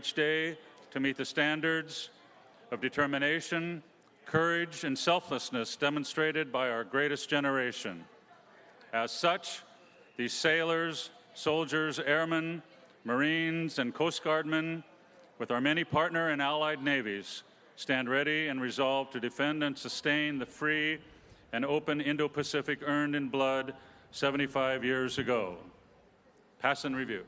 each day to meet the standards of determination, courage, and selflessness demonstrated by our greatest generation. As such, these sailors, soldiers, airmen, Marines, and Coast Guardmen, with our many partner and allied navies, stand ready and resolved to defend and sustain the free and open Indo-Pacific earned in blood 75 years ago. Pass and review.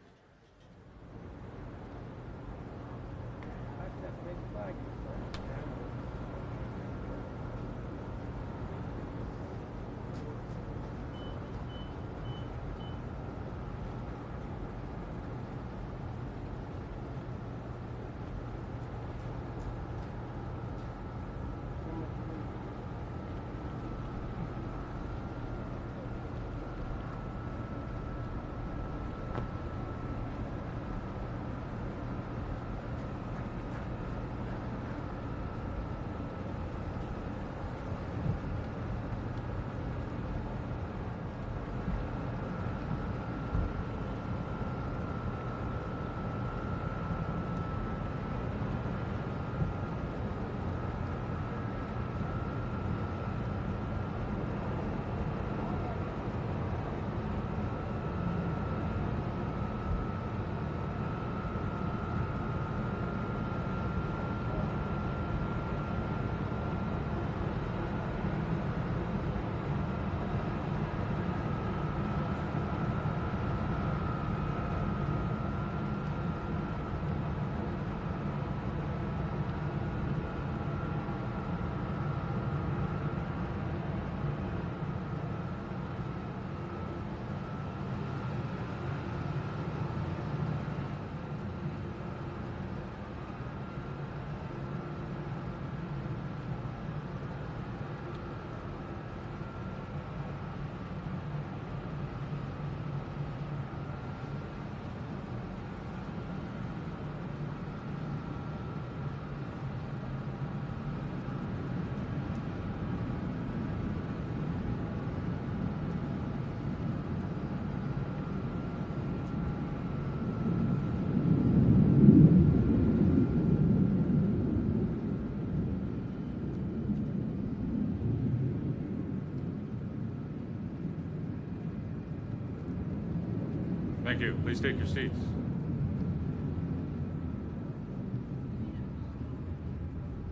Thank you. Please take your seats.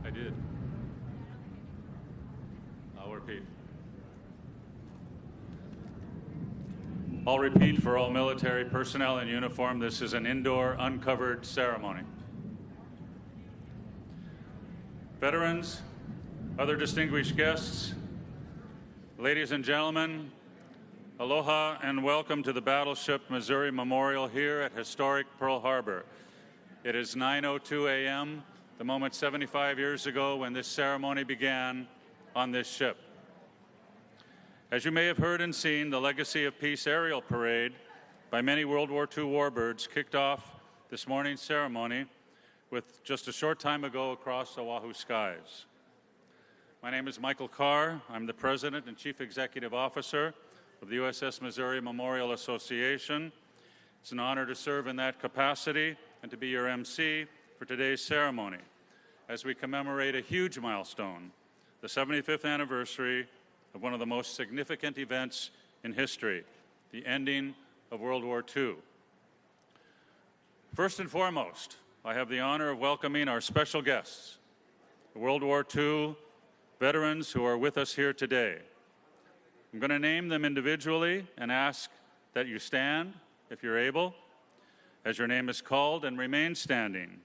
I did. I'll repeat. I'll repeat for all military personnel in uniform, this is an indoor, uncovered ceremony. Veterans, other distinguished guests, ladies and gentlemen, aloha and welcome to the Battleship Missouri Memorial here at historic Pearl Harbor. It is 9:02 a.m., the moment 75 years ago when this ceremony began on this ship. As you may have heard and seen, the Legacy of Peace aerial parade by many World War II warbirds kicked off this morning's ceremony with just a short time ago across Oahu skies. My name is Michael Carr. I'm the President and Chief Executive Officer of the USS Missouri Memorial Association. It's an honor to serve in that capacity and to be your MC for today's ceremony as we commemorate a huge milestone, the 75th anniversary of one of the most significant events in history, the ending of World War II. First and foremost, I have the honor of welcoming our special guests, the World War II veterans who are with us here today. I'm going to name them individually and ask that you stand, if you're able, as your name is called, and remain standing.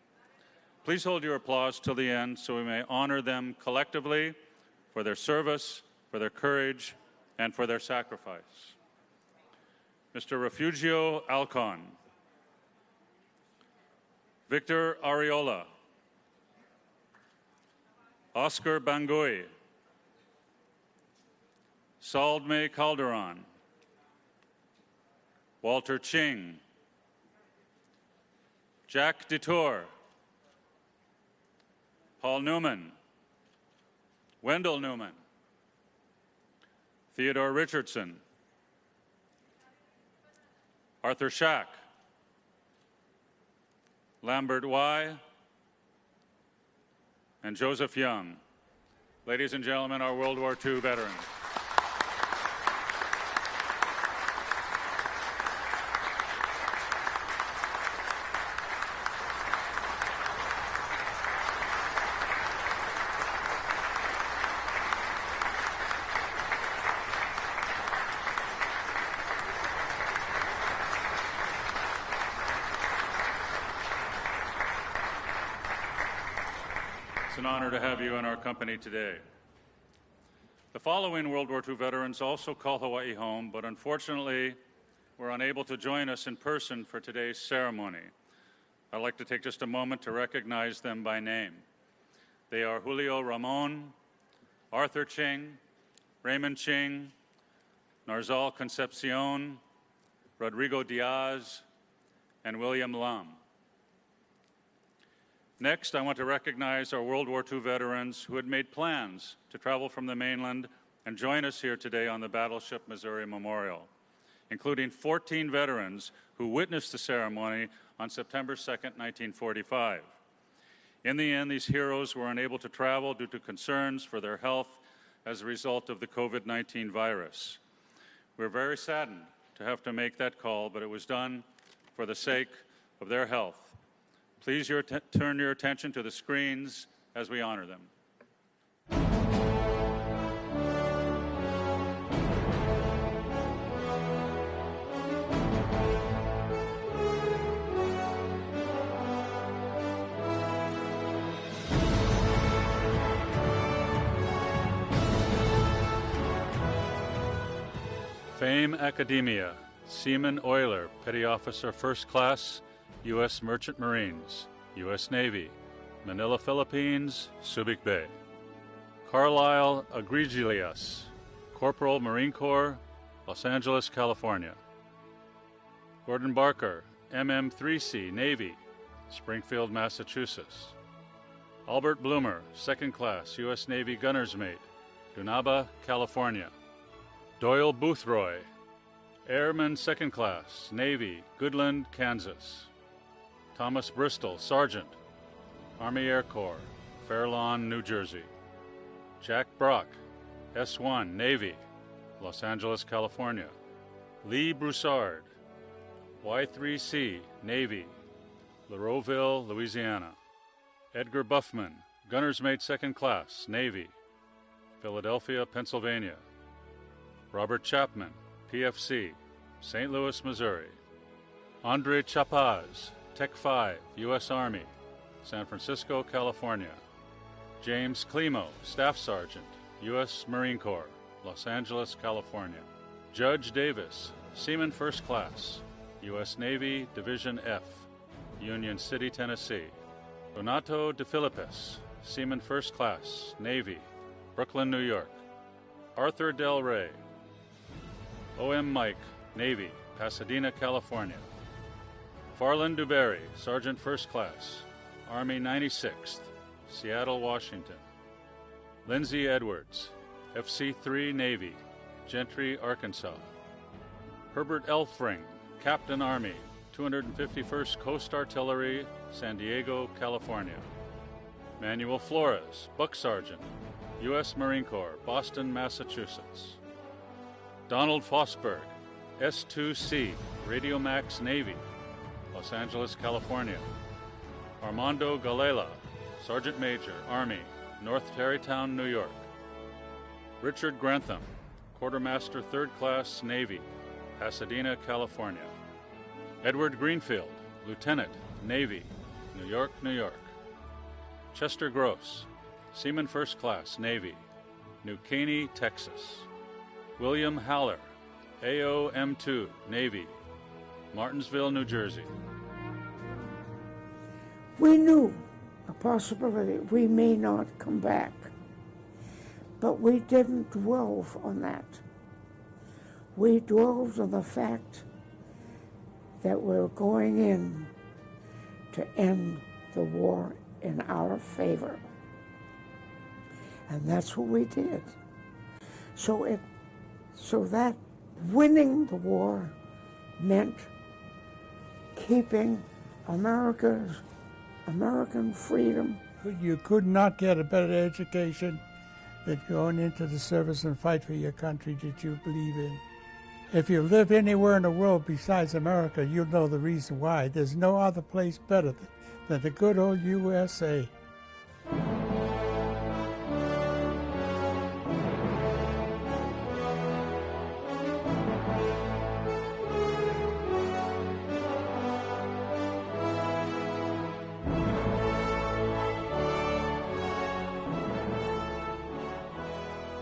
Please hold your applause till the end so we may honor them collectively for their service, for their courage, and for their sacrifice. Mr. Refugio Alcon, Victor Ariola, Oscar Bangui, Saldme Calderon, Walter Ching, Jack Detour, Paul Newman, Wendell Newman, Theodore Richardson, Arthur Schack, Lambert Y., and Joseph Young. Ladies and gentlemen, our World War II veterans. It's an honor to have you in our company today. The following World War II veterans also call Hawaii home, but unfortunately were unable to join us in person for today's ceremony. I'd like to take just a moment to recognize them by name. They are Julio Ramon, Arthur Ching, Raymond Ching, Narzal Concepcion, Rodrigo Diaz, and William Lum. Next, I want to recognize our World War II veterans who had made plans to travel from the mainland and join us here today on the Battleship Missouri Memorial, including 14 veterans who witnessed the ceremony on September 2nd, 1945. In the end, these heroes were unable to travel due to concerns for their health as a result of the COVID-19 virus. We're very saddened to have to make that call, but it was done for the sake of their health. Please turn your attention to the screens as we honor them. Fame Academia, Seaman Euler, Petty Officer First Class, U.S. Merchant Marines, U.S. Navy, Manila, Philippines, Subic Bay. Carlisle Agrigilius, Corporal Marine Corps, Los Angeles, California. Gordon Barker, MM-3C, Navy, Springfield, Massachusetts. Albert Bloomer, Second Class, U.S. Navy Gunner's Mate, Dunaba, California. Doyle Boothroyd, Airman Second Class, Navy, Goodland, Kansas. Thomas Bristol, Sergeant, Army Air Corps, Fair Lawn, New Jersey. Jack Brock, S-1, Navy, Los Angeles, California. Lee Broussard, Y-3C, Navy, Lareauville, Louisiana. Edgar Buffman, Gunner's Mate Second Class, Navy, Philadelphia, Pennsylvania. Robert Chapman, PFC, St. Louis, Missouri. Andre Chapaz, Tech 5, U.S. Army, San Francisco, California. James Climo, Staff Sergeant, U.S. Marine Corps, Los Angeles, California. Judge Davis, Seaman First Class, U.S. Navy, Division F, Union City, Tennessee. Donato De Filippis, Seaman First Class, Navy, Brooklyn, New York. Arthur Del Rey, O.M. Mike, Navy, Pasadena, California. Farland Duberry, Sergeant First Class, Army 96th, Seattle, Washington. Lindsay Edwards, FC-3 Navy, Gentry, Arkansas. Herbert Elfring, Captain Army, 251st Coast Artillery, San Diego, California. Manuel Flores, Buck Sergeant, U.S. Marine Corps, Boston, Massachusetts. Donald Fosberg, S-2C, Radio Max Navy, Los Angeles, California. Armando Galela, Sergeant Major, Army, North Tarrytown, New York. Richard Grantham, Quartermaster Third Class, Navy, Pasadena, California. Edward Greenfield, Lieutenant, Navy, New York, New York. Chester Gross, Seaman First Class, Navy, New Caney, Texas. William Haller, AOM-2, Navy, Martinsville, New Jersey. We knew a possibility we may not come back, but we didn't dwell on that. We dwelled on the fact that we're going in to end the war in our favor. And that's what we did. So that winning the war meant keeping America's American freedom. You could not get a better education than going into the service and fight for your country that you believe in. If you live anywhere in the world besides America, you'll know the reason why. There's no other place better than the good old USA.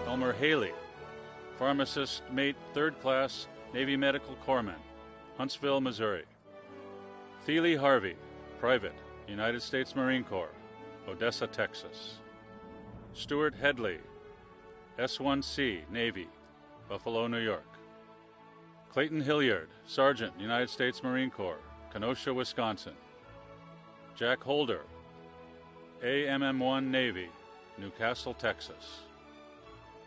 Elmer Haley, pharmacist, mate, 3rd class, Navy Medical Corpsman, Huntsville, Missouri. Thiele Harvey, private, United States Marine Corps, Odessa, Texas. Stuart Headley, S-1C, Navy, Buffalo, New York. Clayton Hilliard, Sergeant, United States Marine Corps, Kenosha, Wisconsin. Jack Holder, AMM-1 Navy, Newcastle, Texas.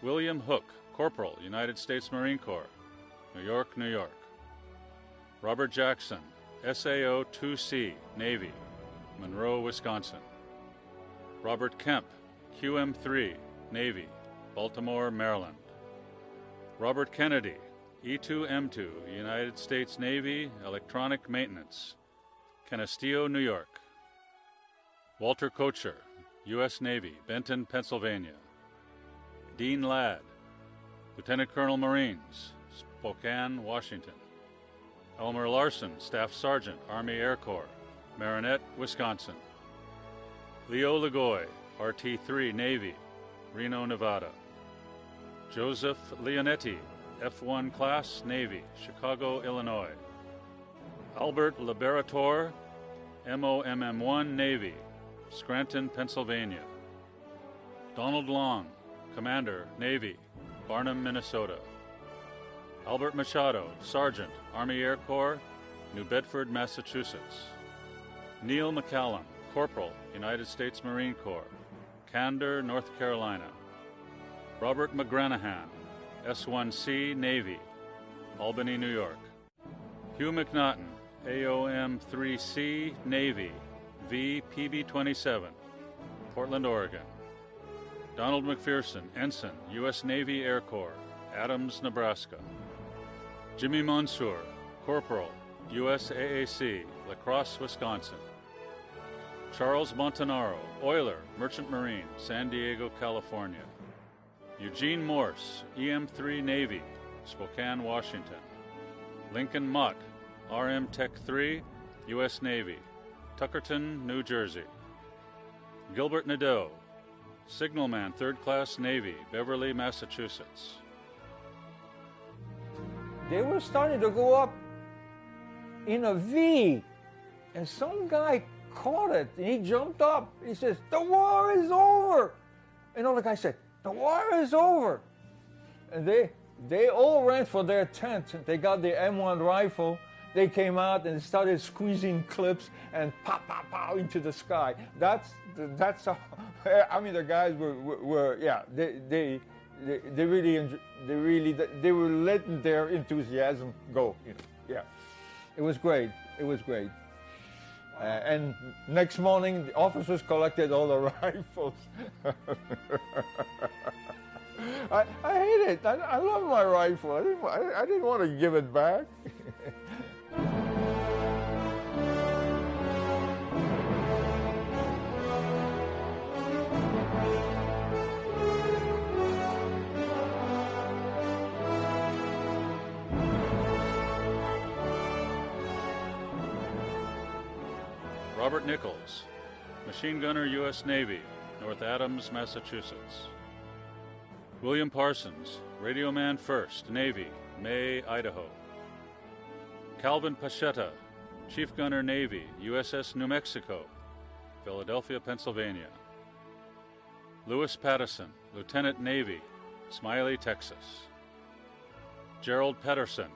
William Hook, Corporal, United States Marine Corps, New York, New York. Robert Jackson, SAO-2C, Navy, Monroe, Wisconsin. Robert Kemp, QM-3, Navy, Baltimore, Maryland. Robert Kennedy, E-2M2, United States Navy, Electronic Maintenance, Canisteo, New York. Walter Kocher, U.S. Navy, Benton, Pennsylvania. Dean Ladd, Lieutenant Colonel Marines, Spokane, Washington. Elmer Larson, Staff Sergeant, Army Air Corps, Marinette, Wisconsin. Leo Ligoy, RT-3 Navy, Reno, Nevada. Joseph Leonetti, F-1 Class Navy, Chicago, Illinois. Albert Liberator, MOMM-1 Navy, Scranton, Pennsylvania. Donald Long, Commander, Navy, Barnum, Minnesota. Albert Machado, Sergeant, Army Air Corps, New Bedford, Massachusetts. Neil McCallum, Corporal, United States Marine Corps, Candor, North Carolina. Robert McGranahan, S-1C, Navy, Albany, New York. Hugh McNaughton, AOM-3C, Navy, VPB-27, Portland, Oregon. Donald McPherson, Ensign, U.S. Navy Air Corps, Adams, Nebraska. Jimmy Mansour, Corporal, USAAC, La Crosse, Wisconsin. Charles Montanaro, Oiler, Merchant Marine, San Diego, California. Eugene Morse, EM-3 Navy, Spokane, Washington. Lincoln Mott, RM Tech 3, U.S. Navy, Tuckerton, New Jersey. Gilbert Nadeau, Signalman, 3rd Class Navy, Beverly, Massachusetts. They were starting to go up in a V, and some guy caught it, and he jumped up. He says, "The war is over!" And all the guys said, "The war is over!" And they all ran for their tent. They got the M1 rifle. They came out and started squeezing clips and pop, pop, pop into the sky. That's how. I mean, the guys were yeah. They were letting their enthusiasm go. You know, yeah. It was great. It was great. And next morning, the officers collected all the rifles. I hate it. I love my rifle. I didn't want to give it back. Robert Nichols, Machine Gunner, U.S. Navy, North Adams, Massachusetts. William Parsons, Radioman 1st, Navy, May, Idaho. Calvin Pachetta, Chief Gunner, Navy, USS New Mexico, Philadelphia, Pennsylvania. Lewis Pattison, Lieutenant Navy, Smiley, Texas. Gerald Pedersen,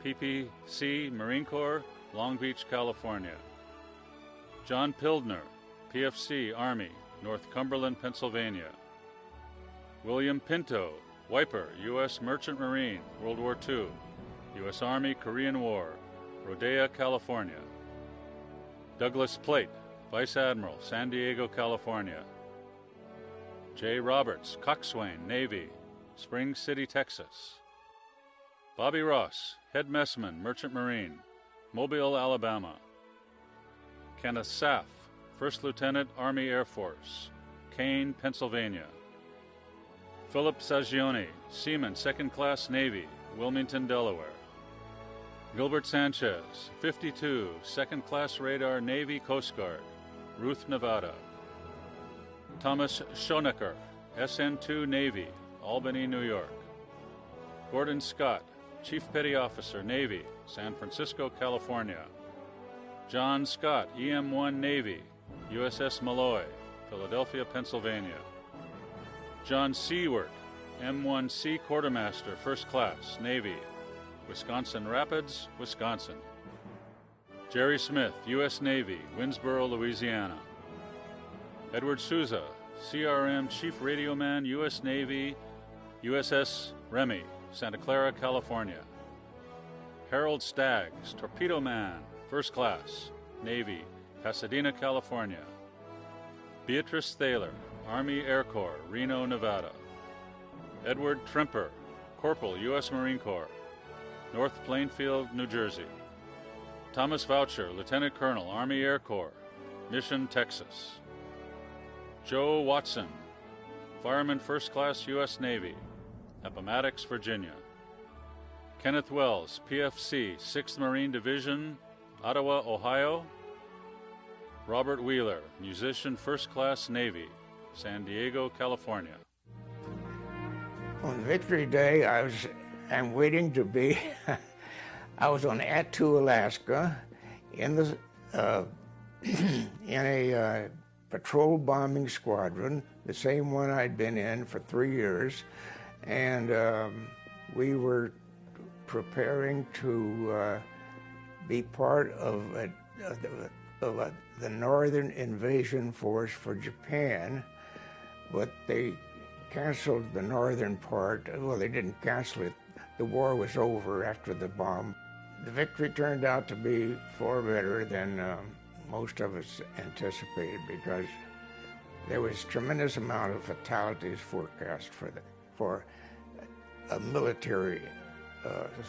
PPC, Marine Corps, Long Beach, California. John Pildner, PFC, Army, North Cumberland, Pennsylvania. William Pinto, Wiper, U.S. Merchant Marine, World War II, U.S. Army, Korean War, Rodeo, California. Douglas Plate, Vice Admiral, San Diego, California. J. Roberts, Coxswain, Navy, Spring City, Texas. Bobby Ross, Head Messman, Merchant Marine, Mobile, Alabama. Kenneth Saff, First Lieutenant, Army Air Force, Kane, Pennsylvania. Philip Sagioni, Seaman, Second Class Navy, Wilmington, Delaware. Gilbert Sanchez, 52, Second Class Radar, Navy, Coast Guard, Ruth, Nevada. Thomas Schonecker, SN2 Navy, Albany, New York. Gordon Scott, Chief Petty Officer, Navy, San Francisco, California. John Scott, EM1 Navy, USS Malloy, Philadelphia, Pennsylvania. John Seward, M1C Quartermaster, First Class, Navy, Wisconsin Rapids, Wisconsin. Jerry Smith, U.S. Navy, Winsboro, Louisiana. Edward Souza, CRM Chief Radio Man, U.S. Navy, USS Remy, Santa Clara, California. Harold Staggs, Torpedo Man, First Class, Navy, Pasadena, California. Beatrice Thaler, Army Air Corps, Reno, Nevada. Edward Trimper, Corporal, U.S. Marine Corps, North Plainfield, New Jersey. Thomas Voucher, Lieutenant Colonel, Army Air Corps, Mission, Texas. Joe Watson, Fireman, First Class, U.S. Navy, Appomattox, Virginia. Kenneth Wells, PFC, 6th Marine Division, Ottawa, Ohio. Robert Wheeler, musician, First Class Navy, San Diego, California. On Victory Day, I'm waiting to be, I was on Attu, Alaska, in a patrol bombing squadron, the same one I'd been in for 3 years, and we were preparing to be part of the northern invasion force for Japan, but they canceled the northern part. Well, they didn't cancel it. The war was over after the bomb. The victory turned out to be far better than most of us anticipated, because there was tremendous amount of fatalities forecast for a military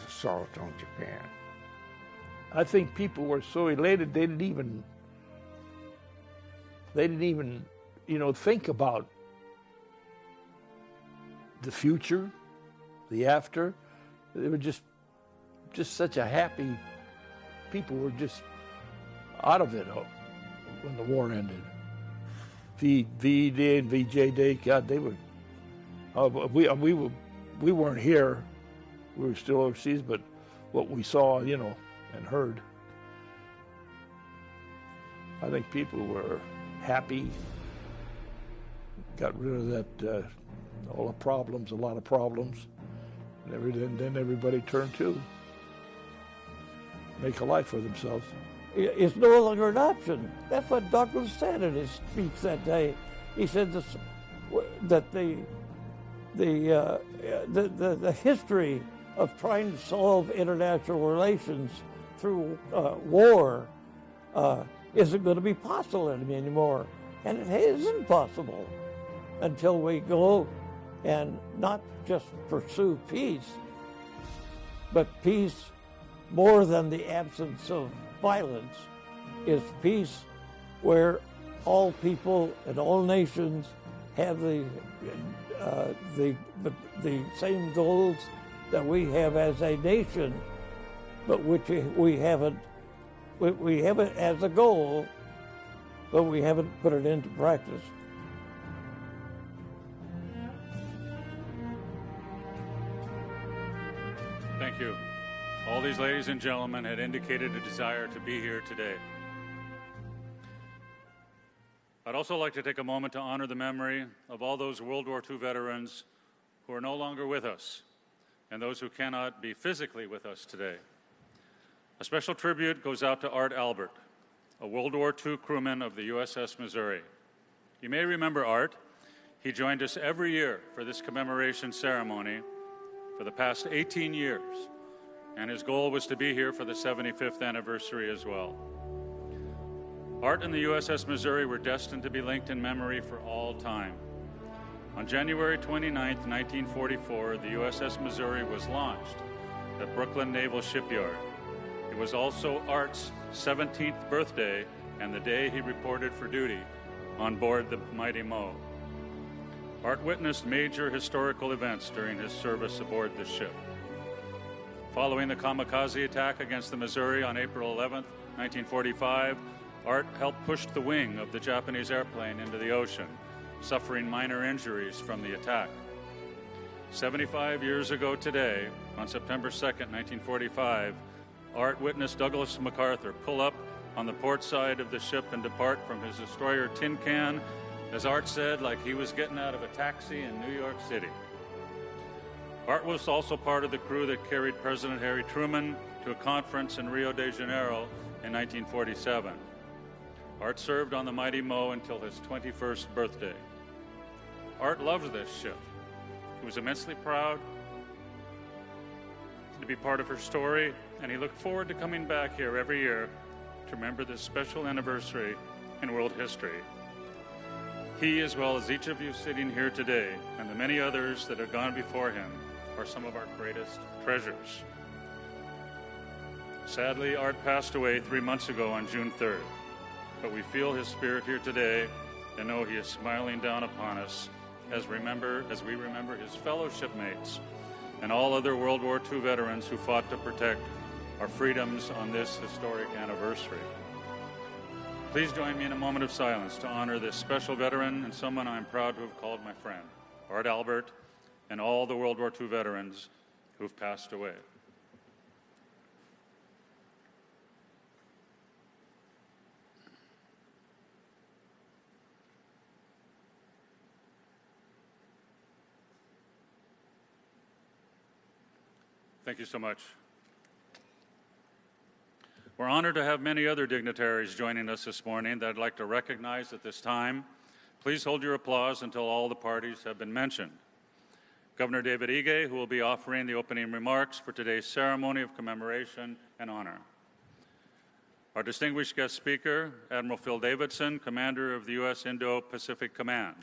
assault on Japan. I think people were so elated they didn't even think about the future, the after. They were just such a happy, people were just out of it when the war ended. V Day and VJ Day, God, they were, we weren't here, we were still overseas, but what we saw, and heard, I think people were happy, got rid of that, all the problems, a lot of problems, and then everybody turned to make a life for themselves. It's no longer an option. That's what Douglas said in his speech that day. He said that the history of trying to solve international relations through war isn't going to be possible anymore. And it isn't possible until we go and not just pursue peace, but peace more than the absence of violence is peace where all people and all nations have the same goals that we have as a nation, but which we have it as a goal, but we haven't put it into practice. Thank you. All these ladies and gentlemen had indicated a desire to be here today. I'd also like to take a moment to honor the memory of all those World War II veterans who are no longer with us and those who cannot be physically with us today. A special tribute goes out to Art Albert, a World War II crewman of the USS Missouri. You may remember Art. He joined us every year for this commemoration ceremony for the past 18 years, and his goal was to be here for the 75th anniversary as well. Art and the USS Missouri were destined to be linked in memory for all time. On January 29, 1944, the USS Missouri was launched at Brooklyn Naval Shipyard. It was also Art's 17th birthday and the day he reported for duty on board the Mighty Mo. Art witnessed major historical events during his service aboard the ship. Following the kamikaze attack against the Missouri on April 11, 1945, Art helped push the wing of the Japanese airplane into the ocean, suffering minor injuries from the attack. 75 years ago today, on September 2, 1945, Art witnessed Douglas MacArthur pull up on the port side of the ship and depart from his destroyer Tin Can, as Art said, like he was getting out of a taxi in New York City. Art was also part of the crew that carried President Harry Truman to a conference in Rio de Janeiro in 1947. Art served on the Mighty Mo until his 21st birthday. Art loved this ship. He was immensely proud to be part of her story, and he looked forward to coming back here every year to remember this special anniversary in world history. He, as well as each of you sitting here today, and the many others that have gone before him, are some of our greatest treasures. Sadly, Art passed away 3 months ago on June 3rd, but we feel his spirit here today and know he is smiling down upon us as we remember his fellow shipmates and all other World War II veterans who fought to protect our freedoms on this historic anniversary. Please join me in a moment of silence to honor this special veteran and someone I'm proud to have called my friend, Art Albert, and all the World War II veterans who've passed away. Thank you so much. We're honored to have many other dignitaries joining us this morning that I'd like to recognize at this time. Please hold your applause until all the parties have been mentioned. Governor David Ige, who will be offering the opening remarks for today's ceremony of commemoration and honor. Our distinguished guest speaker, Admiral Phil Davidson, Commander of the U.S. Indo-Pacific Command.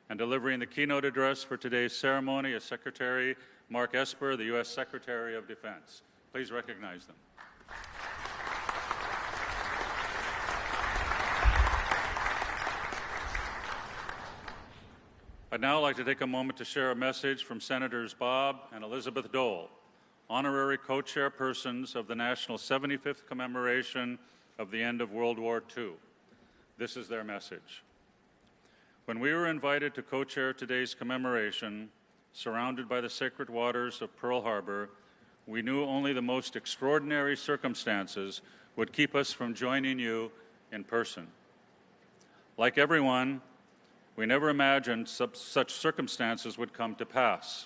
And delivering the keynote address for today's ceremony is Secretary Mark Esper, the U.S. Secretary of Defense. Please recognize them. I'd now like to take a moment to share a message from Senators Bob and Elizabeth Dole, honorary co-chairpersons of the National 75th Commemoration of the End of World War II. This is their message. When we were invited to co-chair today's commemoration, surrounded by the sacred waters of Pearl Harbor, we knew only the most extraordinary circumstances would keep us from joining you in person. Like everyone, we never imagined such circumstances would come to pass.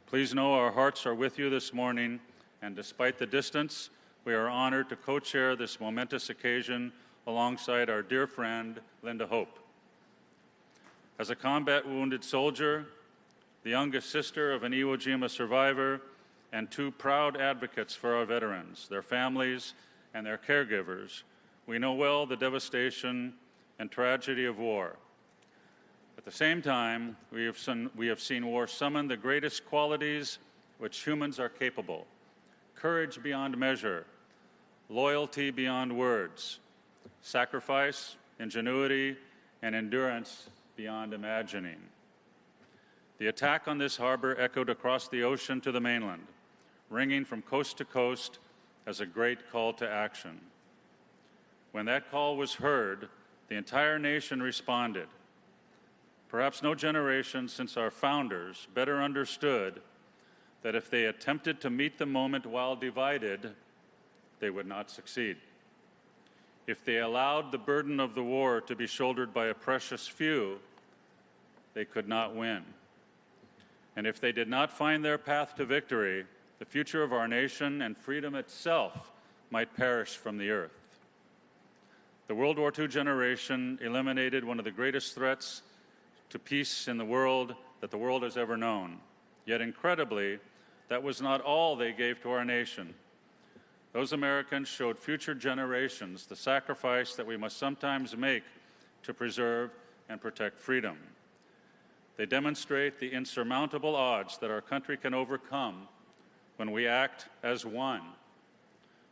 Please know our hearts are with you this morning, and despite the distance, we are honored to co-chair this momentous occasion alongside our dear friend, Linda Hope. As a combat-wounded soldier, the youngest sister of an Iwo Jima survivor, and two proud advocates for our veterans, their families, and their caregivers, we know well the devastation and tragedy of war. At the same time, we have seen war summon the greatest qualities which humans are capable: courage beyond measure, loyalty beyond words, sacrifice, ingenuity, and endurance beyond imagining. The attack on this harbor echoed across the ocean to the mainland, ringing from coast to coast as a great call to action. When that call was heard, the entire nation responded. Perhaps no generation since our founders better understood that if they attempted to meet the moment while divided, they would not succeed. If they allowed the burden of the war to be shouldered by a precious few, they could not win. And if they did not find their path to victory, the future of our nation and freedom itself might perish from the earth. The World War II generation eliminated one of the greatest threats to peace in the world that the world has ever known. Yet incredibly, that was not all they gave to our nation. those Americans showed future generations the sacrifice that we must sometimes make to preserve and protect freedom. They demonstrate the insurmountable odds that our country can overcome when we act as one.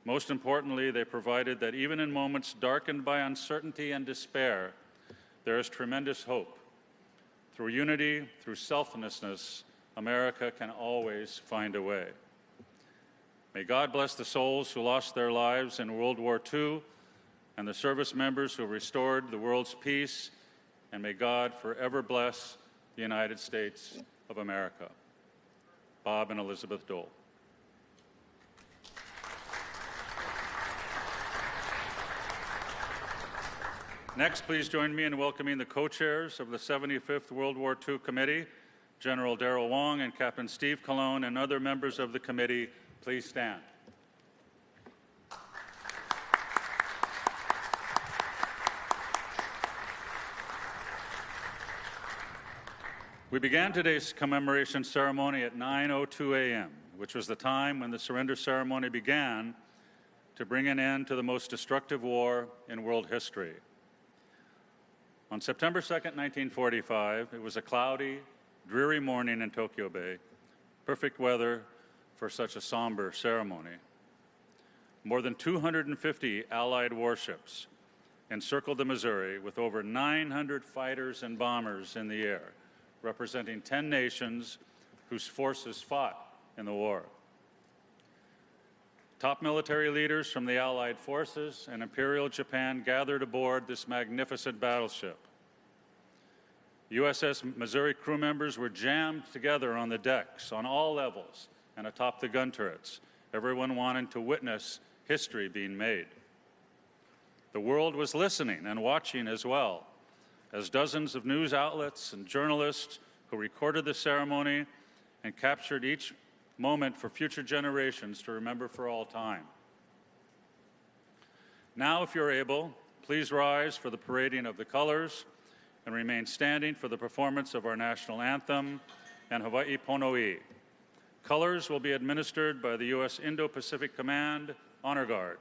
Most importantly, they provided that even in moments darkened by uncertainty and despair, there is tremendous hope. Through unity, through selflessness, America can always find a way. May God bless the souls who lost their lives in World War II and the service members who restored the world's peace, and may God forever bless the United States of America. Bob and Elizabeth Dole. Next, please join me in welcoming the co-chairs of the 75th World War II Committee, General Darrell Wong and Captain Steve Colon, and other members of the committee. Please stand. We began today's commemoration ceremony at 9:02 a.m., which was the time when the surrender ceremony began to bring an end to the most destructive war in world history. On September 2nd, 1945, it was a cloudy, dreary morning in Tokyo Bay, perfect weather for such a somber ceremony. More than 250 Allied warships encircled the Missouri with over 900 fighters and bombers in the air, representing 10 nations whose forces fought in the war. Top military leaders from the Allied forces and Imperial Japan gathered aboard this magnificent battleship. USS Missouri crew members were jammed together on the decks, on all levels, and atop the gun turrets, everyone wanted to witness history being made. The world was listening and watching as well, as dozens of news outlets and journalists who recorded the ceremony and captured each moment for future generations to remember for all time. Now, if you're able, please rise for the parading of the colors and remain standing for the performance of our national anthem and Hawaii Pono'i. Colors will be administered by the U.S. Indo-Pacific Command Honor Guard.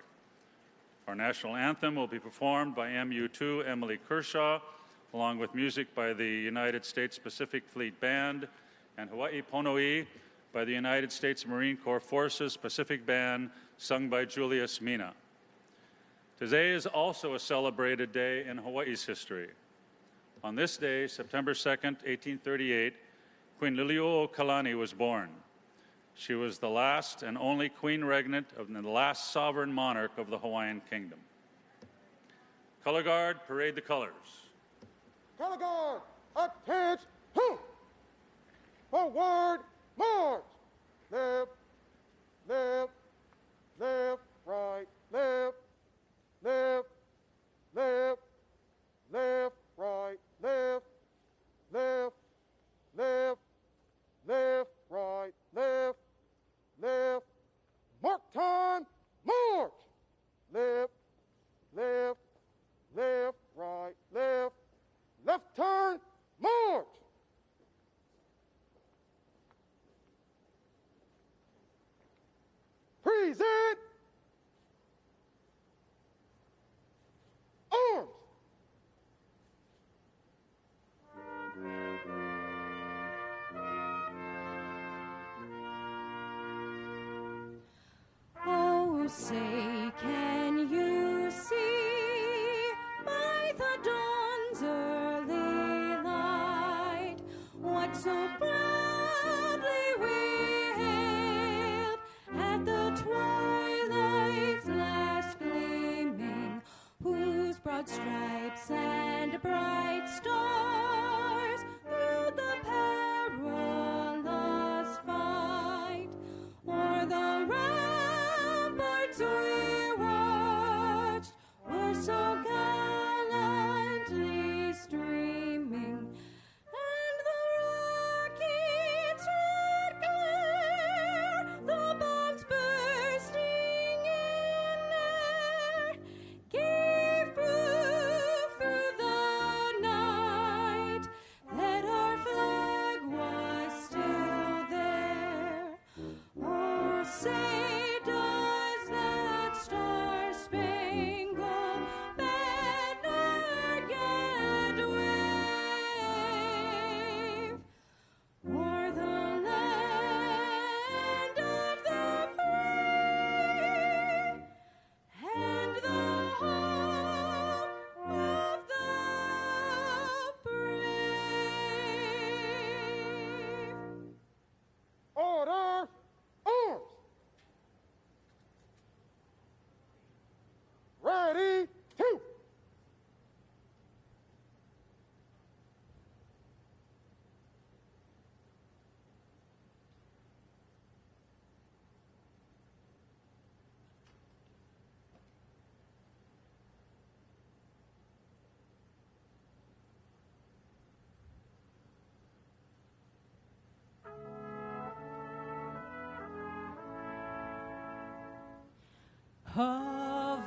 Our national anthem will be performed by MU2 Emily Kershaw, along with music by the United States Pacific Fleet Band, and Hawaii Pono'i by the United States Marine Corps Forces Pacific Band, sung by Julius Mina. Today is also a celebrated day in Hawaii's history. On this day, September 2nd, 1838, Queen Liliuokalani was born. She was the last and only queen regnant of the last sovereign monarch of the Hawaiian Kingdom. Color Guard, parade the colors. Color Guard, attention, forward, march. Left, left, left, right, left, left, left, left, right, left, left, left, left, right, left, left. Mark time, march. Left, left, left, right, left, left turn, march. Present. Arms. Oh, say, can you see by the dawn's early light what so proudly we hailed at the twilight's last gleaming, whose broad stripes and bright stars through the perilous fight o'er the ramparts we watched were so gallantly streaming, and the rocket's red glare, the bombs bursting in air, gave proof through the night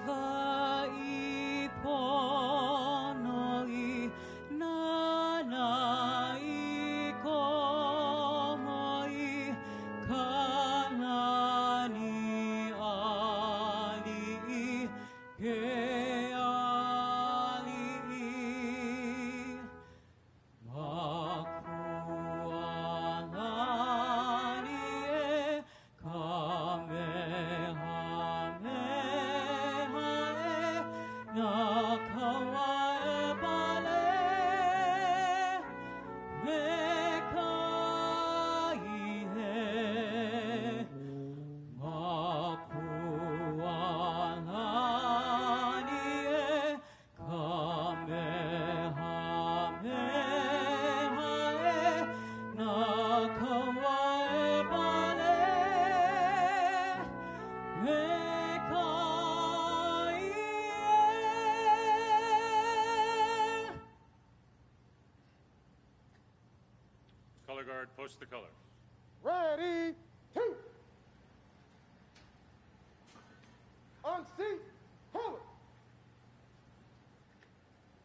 Hawaii ponoi nanai komoi kanani ali he ali makuanani e kamehameha na kawae bale me kaihe makuanani e kamehameha na kawae bale me kaihe. Color guard, post the colors. Ready, two. On seat, color.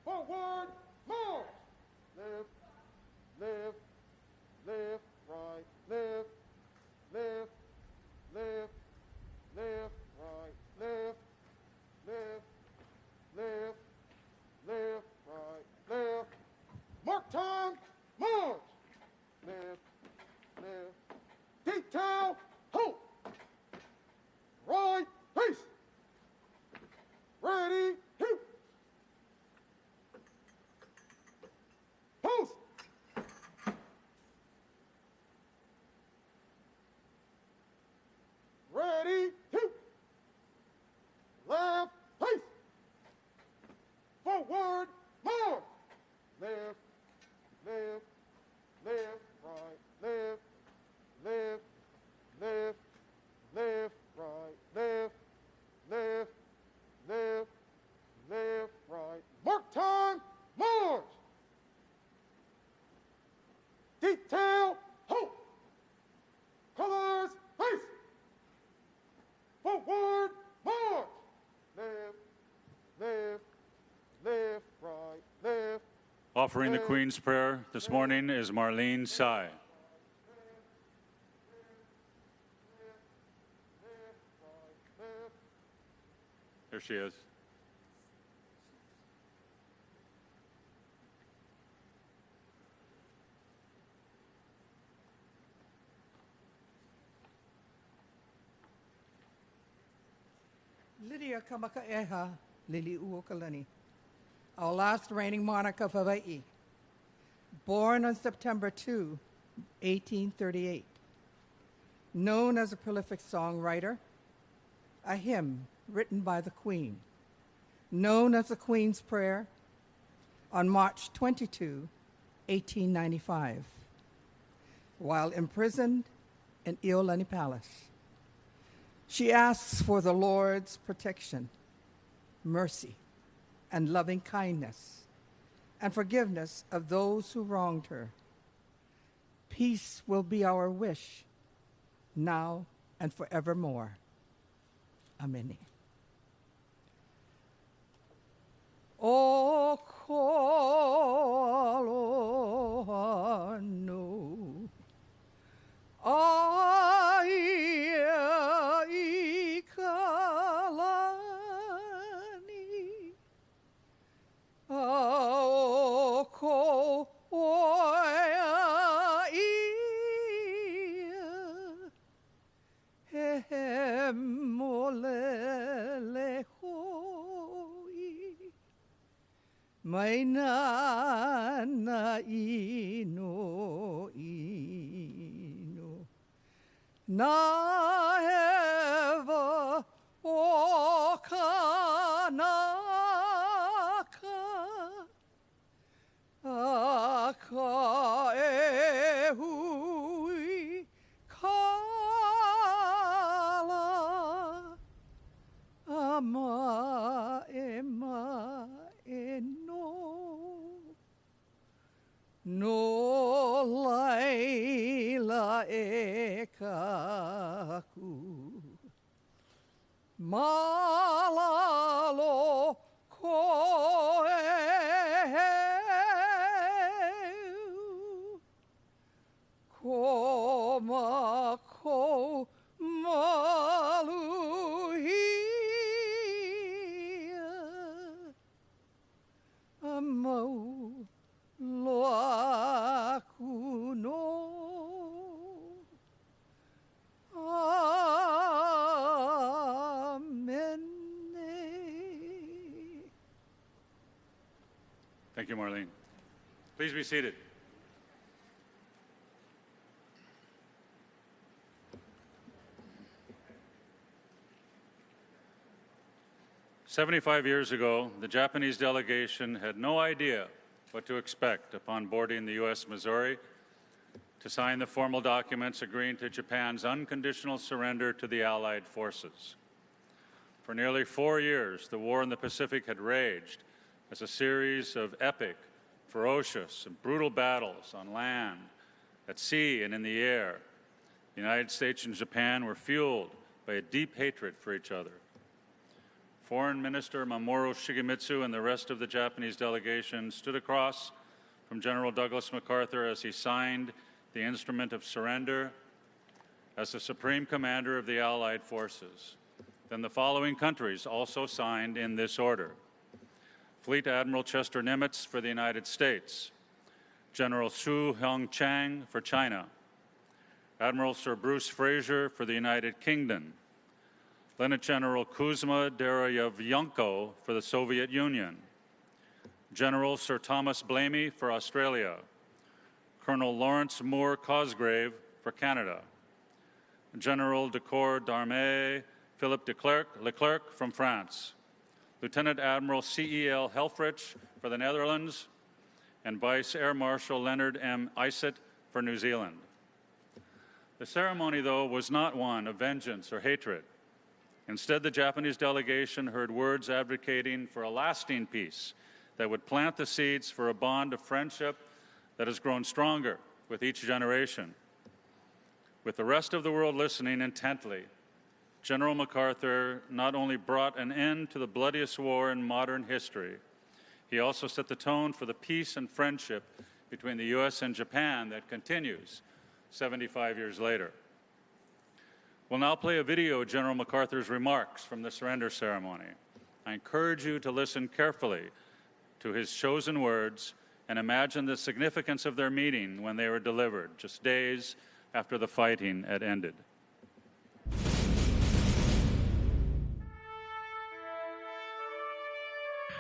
Forward, march. Left, left, left, right, left, left, left, left, right, left, left, left, left, right, left. Mark time, march. Left, left. Detail, hold. Right, pace. Ready, hit. Post. Ready, hit. Left, pace. Forward, march. Left, left, left, right, left, left, left, left, right, left, left, left, left, right. Mark time, march. Detail, hold. Colors, face. Forward, march. Left, left, left, right, left. Offering the Queen's Prayer this morning is Marlene Sy. Here she is. Lydia Kamakaeha, Lili Uokalani, our last reigning monarch of Hawaii, born on September 2, 1838. Known as a prolific songwriter, a hymn written by the Queen, known as the Queen's Prayer, on March 22, 1895, while imprisoned in Iolani Palace. She asks for the Lord's protection, mercy, and loving kindness, and forgiveness of those who wronged her. Peace will be our wish, now and forevermore. Amen. O kolo no, ai kalani, o ko oia ia, he molele hoi, mai nana ino ino, na heva o kanaka, aka e hui kala, ama e ma e no laila e kaku. Ma Thank you, Marlene. Please be seated. "75 years ago, the Japanese delegation had no idea what to expect upon boarding the U.S. Missouri to sign the formal documents agreeing to Japan's unconditional surrender to the Allied forces. For nearly 4 years, the war in the Pacific had raged as a series of epic, ferocious, and brutal battles on land, at sea, and in the air. The United States and Japan were fueled by a deep hatred for each other. Foreign Minister Mamoru Shigemitsu and the rest of the Japanese delegation stood across from General Douglas MacArthur as he signed the instrument of surrender as the Supreme Commander of the Allied forces. Then the following countries also signed in this order: Fleet Admiral Chester Nimitz for the United States, General Su Hyung Chang for China, Admiral Sir Bruce Fraser for the United Kingdom, Lieutenant General Kuzma Derevyanko for the Soviet Union, General Sir Thomas Blamey for Australia, Colonel Lawrence Moore Cosgrave for Canada, General de Corps d'Armée Philippe Leclerc from France, Lieutenant Admiral C.E.L. Helfrich for the Netherlands, and Vice Air Marshal Leonard M. Isett for New Zealand. The ceremony, though, was not one of vengeance or hatred. Instead, the Japanese delegation heard words advocating for a lasting peace that would plant the seeds for a bond of friendship that has grown stronger with each generation. With the rest of the world listening intently, General MacArthur not only brought an end to the bloodiest war in modern history, he also set the tone for the peace and friendship between the U.S. and Japan that continues 75 years later. We'll now play a video of General MacArthur's remarks from the surrender ceremony. I encourage you to listen carefully to his chosen words and imagine the significance of their meaning when they were delivered, just days after the fighting had ended.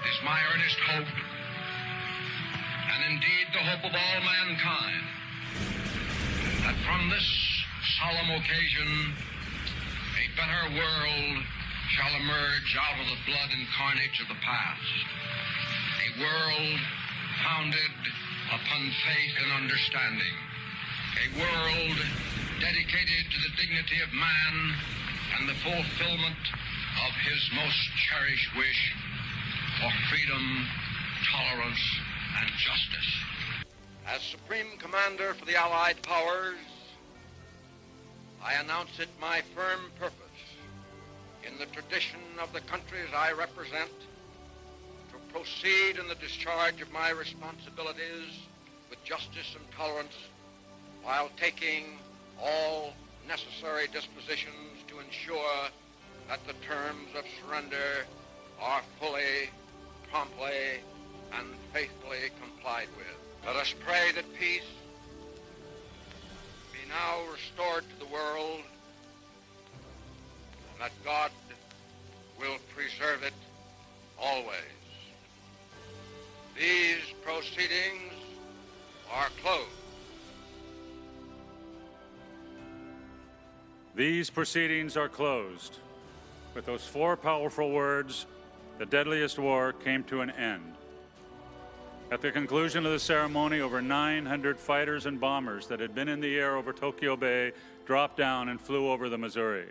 It is my earnest hope, and indeed the hope of all mankind, that from this solemn occasion a better world shall emerge out of the blood and carnage of the past. A world founded upon faith and understanding. A world dedicated to the dignity of man and the fulfillment of his most cherished wish for freedom, tolerance, and justice. As Supreme Commander for the Allied Powers, I announce it my firm purpose, in the tradition of the countries I represent, to proceed in the discharge of my responsibilities with justice and tolerance, while taking all necessary dispositions to ensure that the terms of surrender are fully, promptly, and faithfully complied with. Let us pray that peace be now restored to the world, and that God will preserve it always. These proceedings are closed. These proceedings are closed. With those four powerful words, the deadliest war came to an end. At the conclusion of the ceremony, over 900 fighters and bombers that had been in the air over Tokyo Bay dropped down and flew over the Missouri.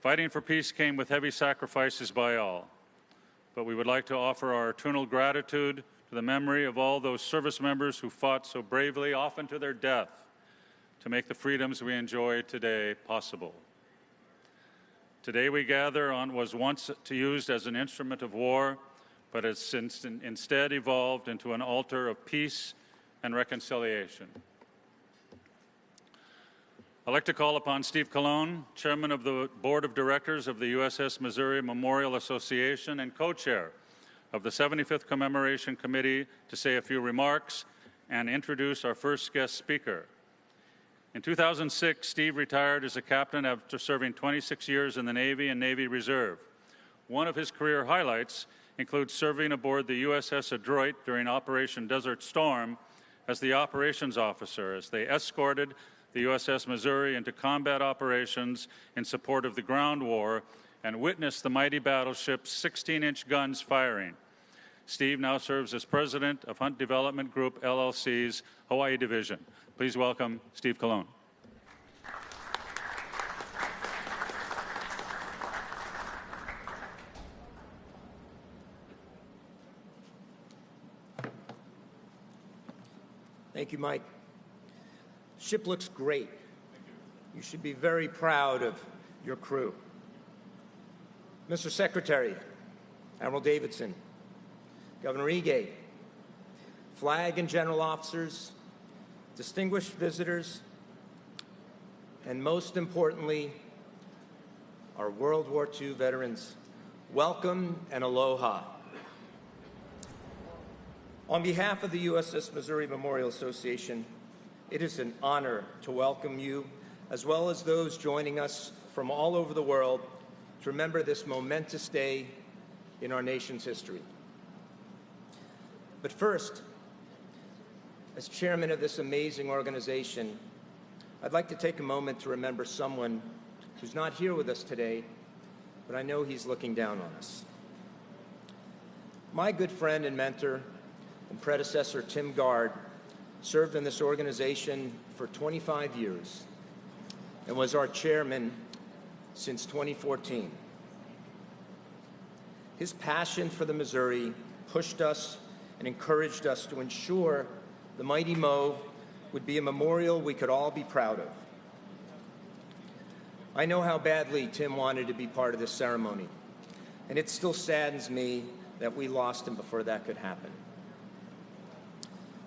Fighting for peace came with heavy sacrifices by all, but we would like to offer our eternal gratitude to the memory of all those service members who fought so bravely, often to their death, to make the freedoms we enjoy today possible. Today we gather on was once used as an instrument of war, but has since instead evolved into an altar of peace and reconciliation. I'd like to call upon Steve Colon, Chairman of the Board of Directors of the USS Missouri Memorial Association and co-chair of the 75th Commemoration Committee, to say a few remarks and introduce our first guest speaker. In 2006, Steve retired as a captain after serving 26 years in the Navy and Navy Reserve. One of his career highlights includes serving aboard the USS Adroit during Operation Desert Storm as the operations officer as they escorted the USS Missouri into combat operations in support of the ground war and witnessed the mighty battleship's 16-inch guns firing. Steve now serves as president of Hunt Development Group, LLC's Hawaii Division. Please welcome Steve Colon. Thank you, Mike. Ship looks great. You should be very proud of your crew. Mr. Secretary, Admiral Davidson, Governor Ige, flag and general officers, distinguished visitors, and most importantly, our World War II veterans, welcome and aloha. On behalf of the USS Missouri Memorial Association, it is an honor to welcome you, as well as those joining us from all over the world, to remember this momentous day in our nation's history. But first, as chairman of this amazing organization, I'd like to take a moment to remember someone who's not here with us today, but I know he's looking down on us. My good friend and mentor and predecessor, Tim Gard, served in this organization for 25 years and was our chairman since 2014. His passion for the Missouri pushed us and encouraged us to ensure the Mighty Mo would be a memorial we could all be proud of. I know how badly Tim wanted to be part of this ceremony, and it still saddens me that we lost him before that could happen.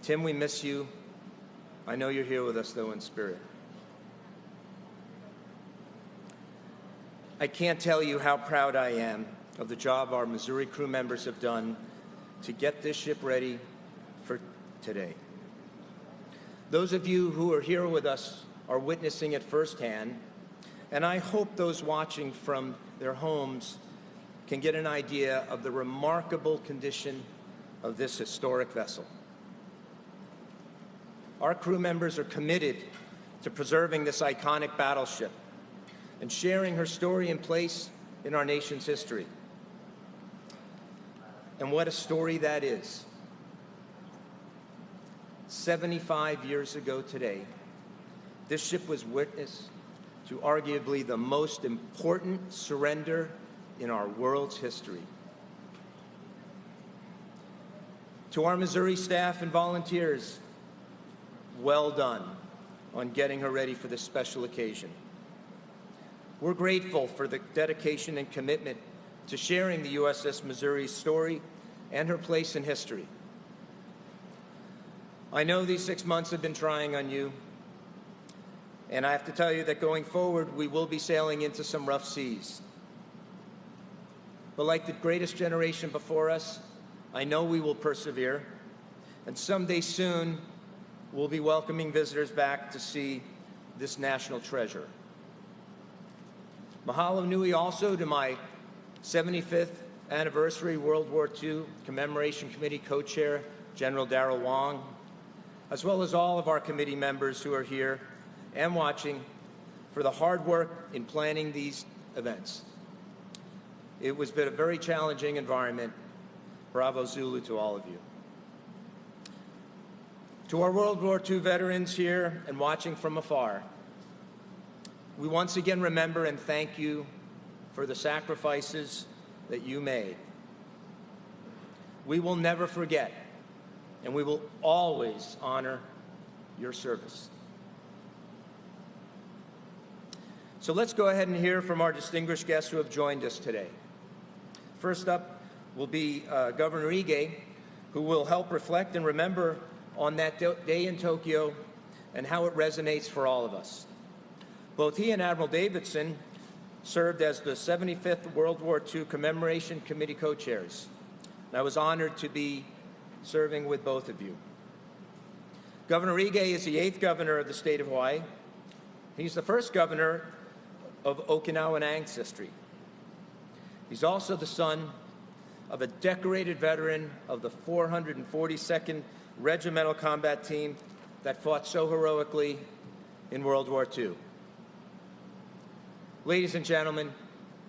Tim, we miss you. I know you're here with us, though, in spirit. I can't tell you how proud I am of the job our Missouri crew members have done to get this ship ready for today. Those of you who are here with us are witnessing it firsthand, and I hope those watching from their homes can get an idea of the remarkable condition of this historic vessel. Our crew members are committed to preserving this iconic battleship and sharing her story and place in our nation's history. And what a story that is. 75 years ago today, this ship was witness to arguably the most important surrender in our world's history. To our Missouri staff and volunteers, well done on getting her ready for this special occasion. We're grateful for the dedication and commitment to sharing the USS Missouri's story and her place in history. I know these 6 months have been trying on you, and I have to tell you that going forward, we will be sailing into some rough seas. But like the greatest generation before us, I know we will persevere, and someday soon, we'll be welcoming visitors back to see this national treasure. Mahalo nui also to my 75th anniversary World War II Commemoration Committee co-chair, General Darrell Wong, as well as all of our committee members who are here and watching for the hard work in planning these events. It was been a very challenging environment. Bravo Zulu to all of you. To our World War II veterans here and watching from afar, we once again remember and thank you for the sacrifices that you made. We will never forget, and we will always honor your service. So let's go ahead and hear from our distinguished guests who have joined us today. First up will be Governor Ige, who will help reflect and remember on that day in Tokyo and how it resonates for all of us. Both he and Admiral Davidson served as the 75th World War II Commemoration Committee co-chairs. And I was honored to be serving with both of you. Governor Ige is the 8th governor of the state of Hawaii. He's the first governor of Okinawan ancestry. He's also the son of a decorated veteran of the 442nd Regimental Combat Team that fought so heroically in World War II. Ladies and gentlemen,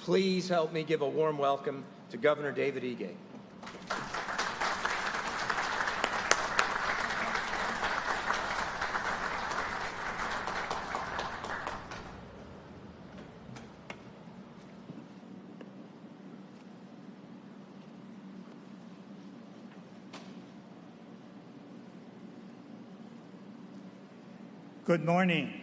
please help me give a warm welcome to Governor David Ige. Good morning.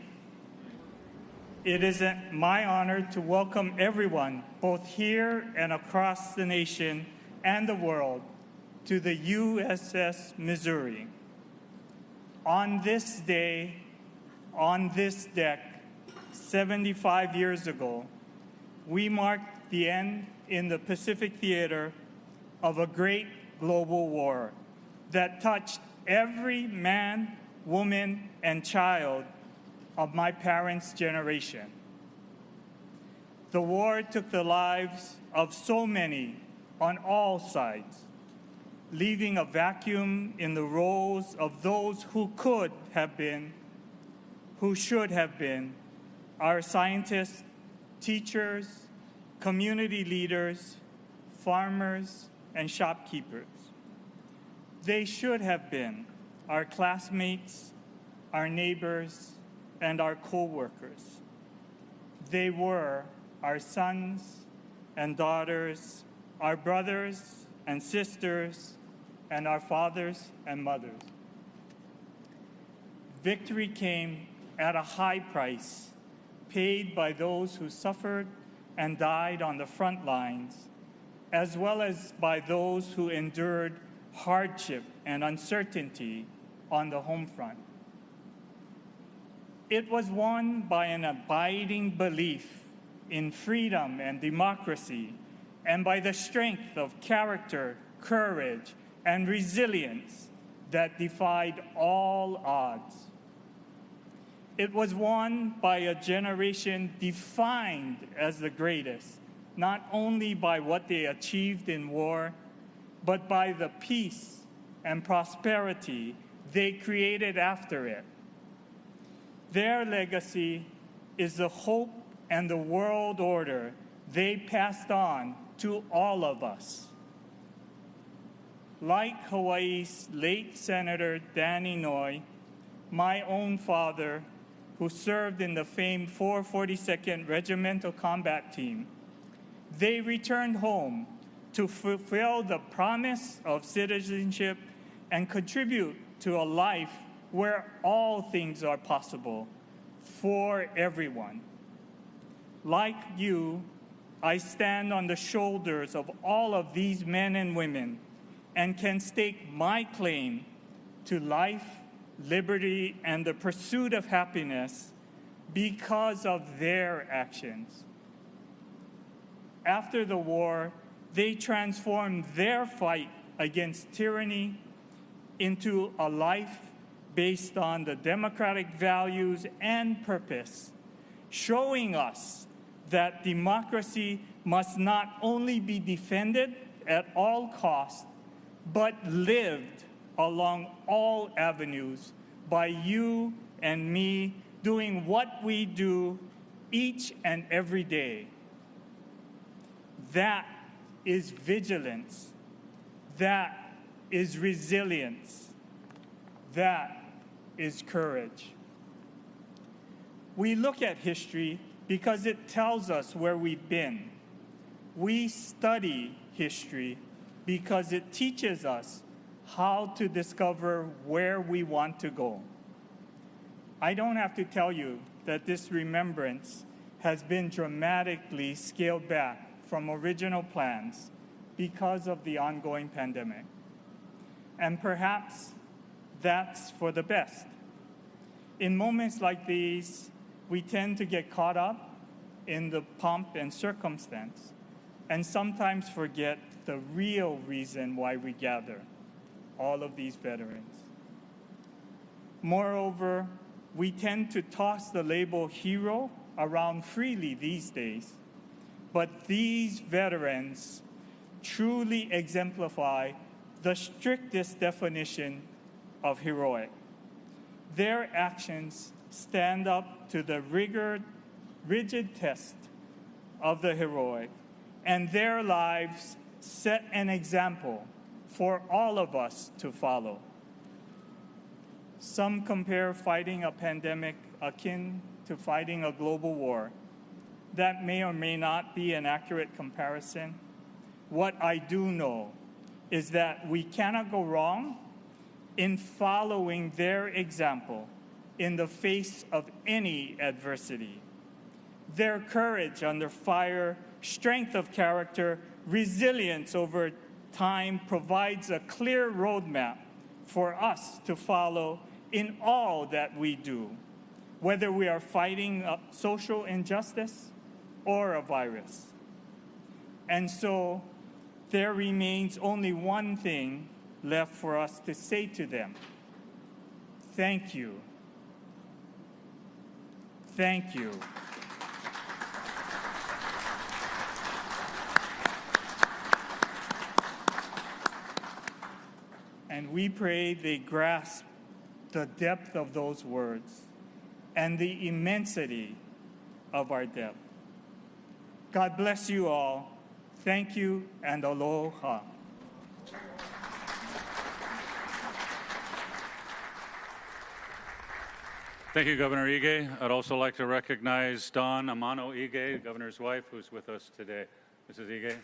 It is my honor to welcome everyone, both here and across the nation and the world, to the USS Missouri. On this day, on this deck, 75 years ago, we marked the end in the Pacific theater of a great global war that touched every man, woman, and child of my parents' generation. The war took the lives of so many on all sides, leaving a vacuum in the roles of those who could have been, who should have been, our scientists, teachers, community leaders, farmers, and shopkeepers. They should have been our classmates, our neighbors, and our co-workers. They were our sons and daughters, our brothers and sisters, and our fathers and mothers. Victory came at a high price, paid by those who suffered and died on the front lines, as well as by those who endured hardship and uncertainty on the home front. It was won by an abiding belief in freedom and democracy, and by the strength of character, courage, and resilience that defied all odds. It was won by a generation defined as the greatest, not only by what they achieved in war, but by the peace and prosperity they created after it. Their legacy is the hope and the world order they passed on to all of us. Like Hawaii's late Senator Danny Noy, my own father, who served in the famed 442nd Regimental Combat Team, they returned home to fulfill the promise of citizenship and contribute to a life where all things are possible for everyone. Like you, I stand on the shoulders of all of these men and women and can stake my claim to life, liberty, and the pursuit of happiness because of their actions. After the war, they transformed their fight against tyranny into a life based on the democratic values and purpose, showing us that democracy must not only be defended at all costs, but lived along all avenues by you and me doing what we do each and every day. That is vigilance. That is resilience. That is courage. We look at history because it tells us where we've been. We study history because it teaches us how to discover where we want to go. I don't have to tell you that this remembrance has been dramatically scaled back from original plans because of the ongoing pandemic. And perhaps that's for the best. In moments like these, we tend to get caught up in the pomp and circumstance and sometimes forget the real reason why we gather, all of these veterans. Moreover, we tend to toss the label hero around freely these days, but these veterans truly exemplify the strictest definition of heroic. Their actions stand up to the rigid test of the heroic, and their lives set an example for all of us to follow. Some compare fighting a pandemic akin to fighting a global war. That may or may not be an accurate comparison. What I do know is that we cannot go wrong in following their example in the face of any adversity. Their courage under fire, strength of character, resilience over time provides a clear roadmap for us to follow in all that we do, whether we are fighting social injustice or a virus. And so there remains only one thing left for us to say to them. Thank you. Thank you. And we pray they grasp the depth of those words and the immensity of our debt. God bless you all. Thank you and aloha. Thank you, Governor Ige. I'd also like to recognize Dawn Amano Ige, Governor's wife, who's with us today. Mrs. Ige.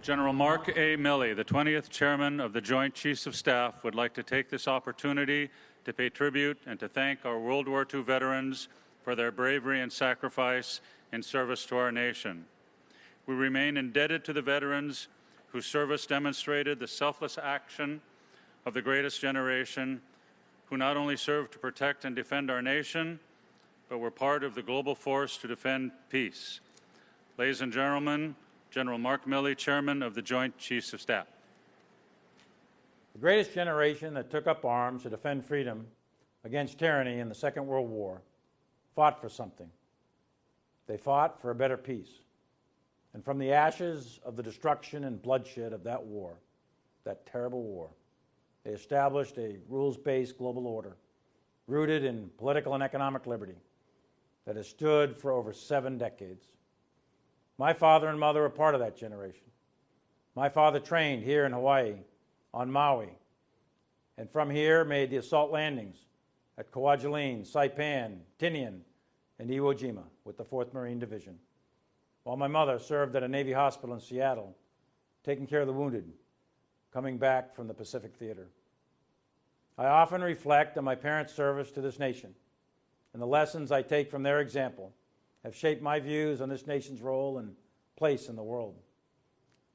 General Mark A. Milley, the 20th Chairman of the Joint Chiefs of Staff, would like to take this opportunity to pay tribute and to thank our World War II veterans for their bravery and sacrifice in service to our nation. We remain indebted to the veterans whose service demonstrated the selfless action of the greatest generation, who not only served to protect and defend our nation, but were part of the global force to defend peace. Ladies and gentlemen, General Mark Milley, Chairman of the Joint Chiefs of Staff. The greatest generation that took up arms to defend freedom against tyranny in the Second World War fought for something. They fought for a better peace. And from the ashes of the destruction and bloodshed of that war, that terrible war, they established a rules-based global order rooted in political and economic liberty that has stood for over 7 decades. My father and mother are part of that generation. My father trained here in Hawaii, on Maui, and from here made the assault landings at Kwajalein, Saipan, Tinian, and Iwo Jima with the 4th Marine Division, while my mother served at a Navy hospital in Seattle, taking care of the wounded, coming back from the Pacific Theater. I often reflect on my parents' service to this nation, and the lessons I take from their example have shaped my views on this nation's role and place in the world.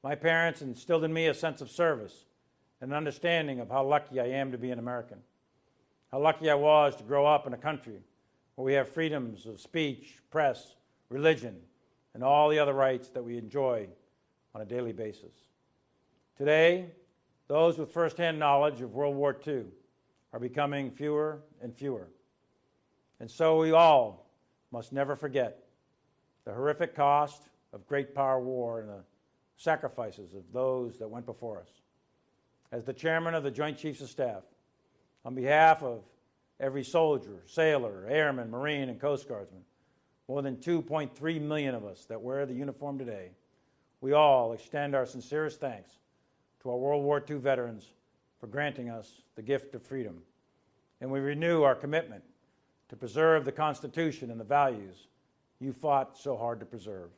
My parents instilled in me a sense of service and an understanding of how lucky I am to be an American, how lucky I was to grow up in a country where we have freedoms of speech, press, religion, and all the other rights that we enjoy on a daily basis. Today, those with firsthand knowledge of World War II are becoming fewer and fewer. And so we all must never forget the horrific cost of great power war and the sacrifices of those that went before us. As the Chairman of the Joint Chiefs of Staff, on behalf of every soldier, sailor, airman, Marine, and Coast Guardsman, more than 2.3 million of us that wear the uniform today, we all extend our sincerest thanks to our World War II veterans for granting us the gift of freedom. And we renew our commitment to preserve the Constitution and the values you fought so hard to preserve.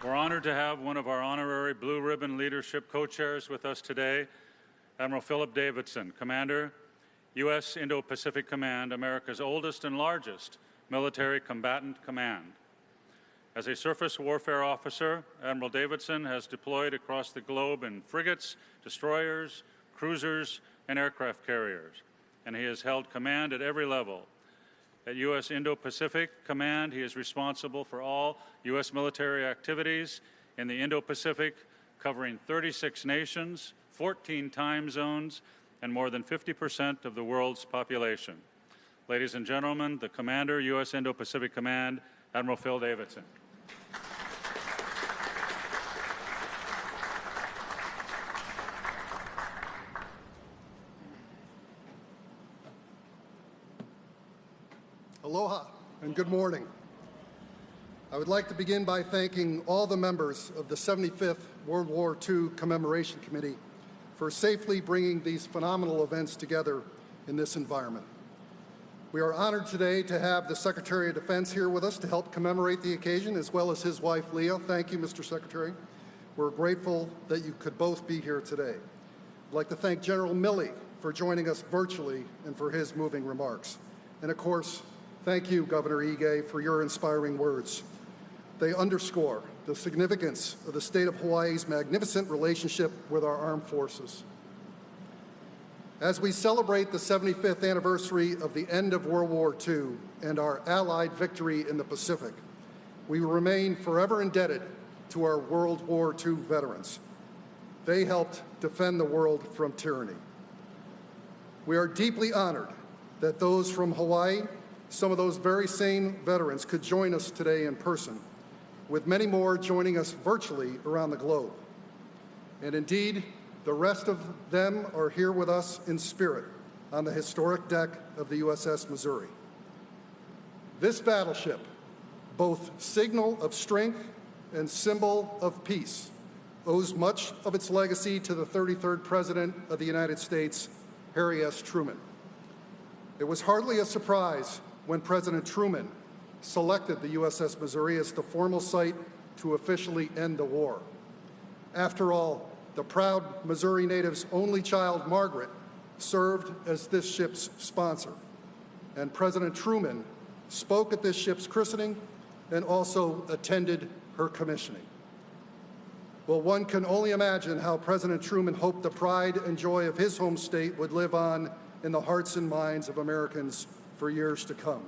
We're honored to have one of our honorary Blue Ribbon Leadership co-chairs with us today, Admiral Philip Davidson, Commander, U.S. Indo-Pacific Command, America's oldest and largest military combatant command. As a surface warfare officer, Admiral Davidson has deployed across the globe in frigates, destroyers, cruisers, and aircraft carriers, and he has held command at every level. At U.S. Indo-Pacific Command, he is responsible for all U.S. military activities in the Indo-Pacific, covering 36 nations, 14 time zones, and more than 50% of the world's population. Ladies and gentlemen, the Commander, U.S. Indo-Pacific Command, Admiral Phil Davidson. Aloha and good morning. I would like to begin by thanking all the members of the 75th World War II Commemoration Committee for safely bringing these phenomenal events together in this environment. We are honored today to have the Secretary of Defense here with us to help commemorate the occasion, as well as his wife, Leah. Thank you, Mr. Secretary. We're grateful that you could both be here today. I'd like to thank General Milley for joining us virtually and for his moving remarks. And of course, thank you, Governor Ige, for your inspiring words. They underscore the significance of the state of Hawaii's magnificent relationship with our armed forces. As we celebrate the 75th anniversary of the end of World War II and our Allied victory in the Pacific, we remain forever indebted to our World War II veterans. They helped defend the world from tyranny. We are deeply honored that those from Hawaii, some of those very same veterans, could join us today in person, with many more joining us virtually around the globe. And indeed, the rest of them are here with us in spirit on the historic deck of the USS Missouri. This battleship, both signal of strength and symbol of peace, owes much of its legacy to the 33rd President of the United States, Harry S. Truman. It was hardly a surprise when President Truman selected the USS Missouri as the formal site to officially end the war. After all, the proud Missouri native's only child, Margaret, served as this ship's sponsor. And President Truman spoke at this ship's christening and also attended her commissioning. Well, one can only imagine how President Truman hoped the pride and joy of his home state would live on in the hearts and minds of Americans for years to come.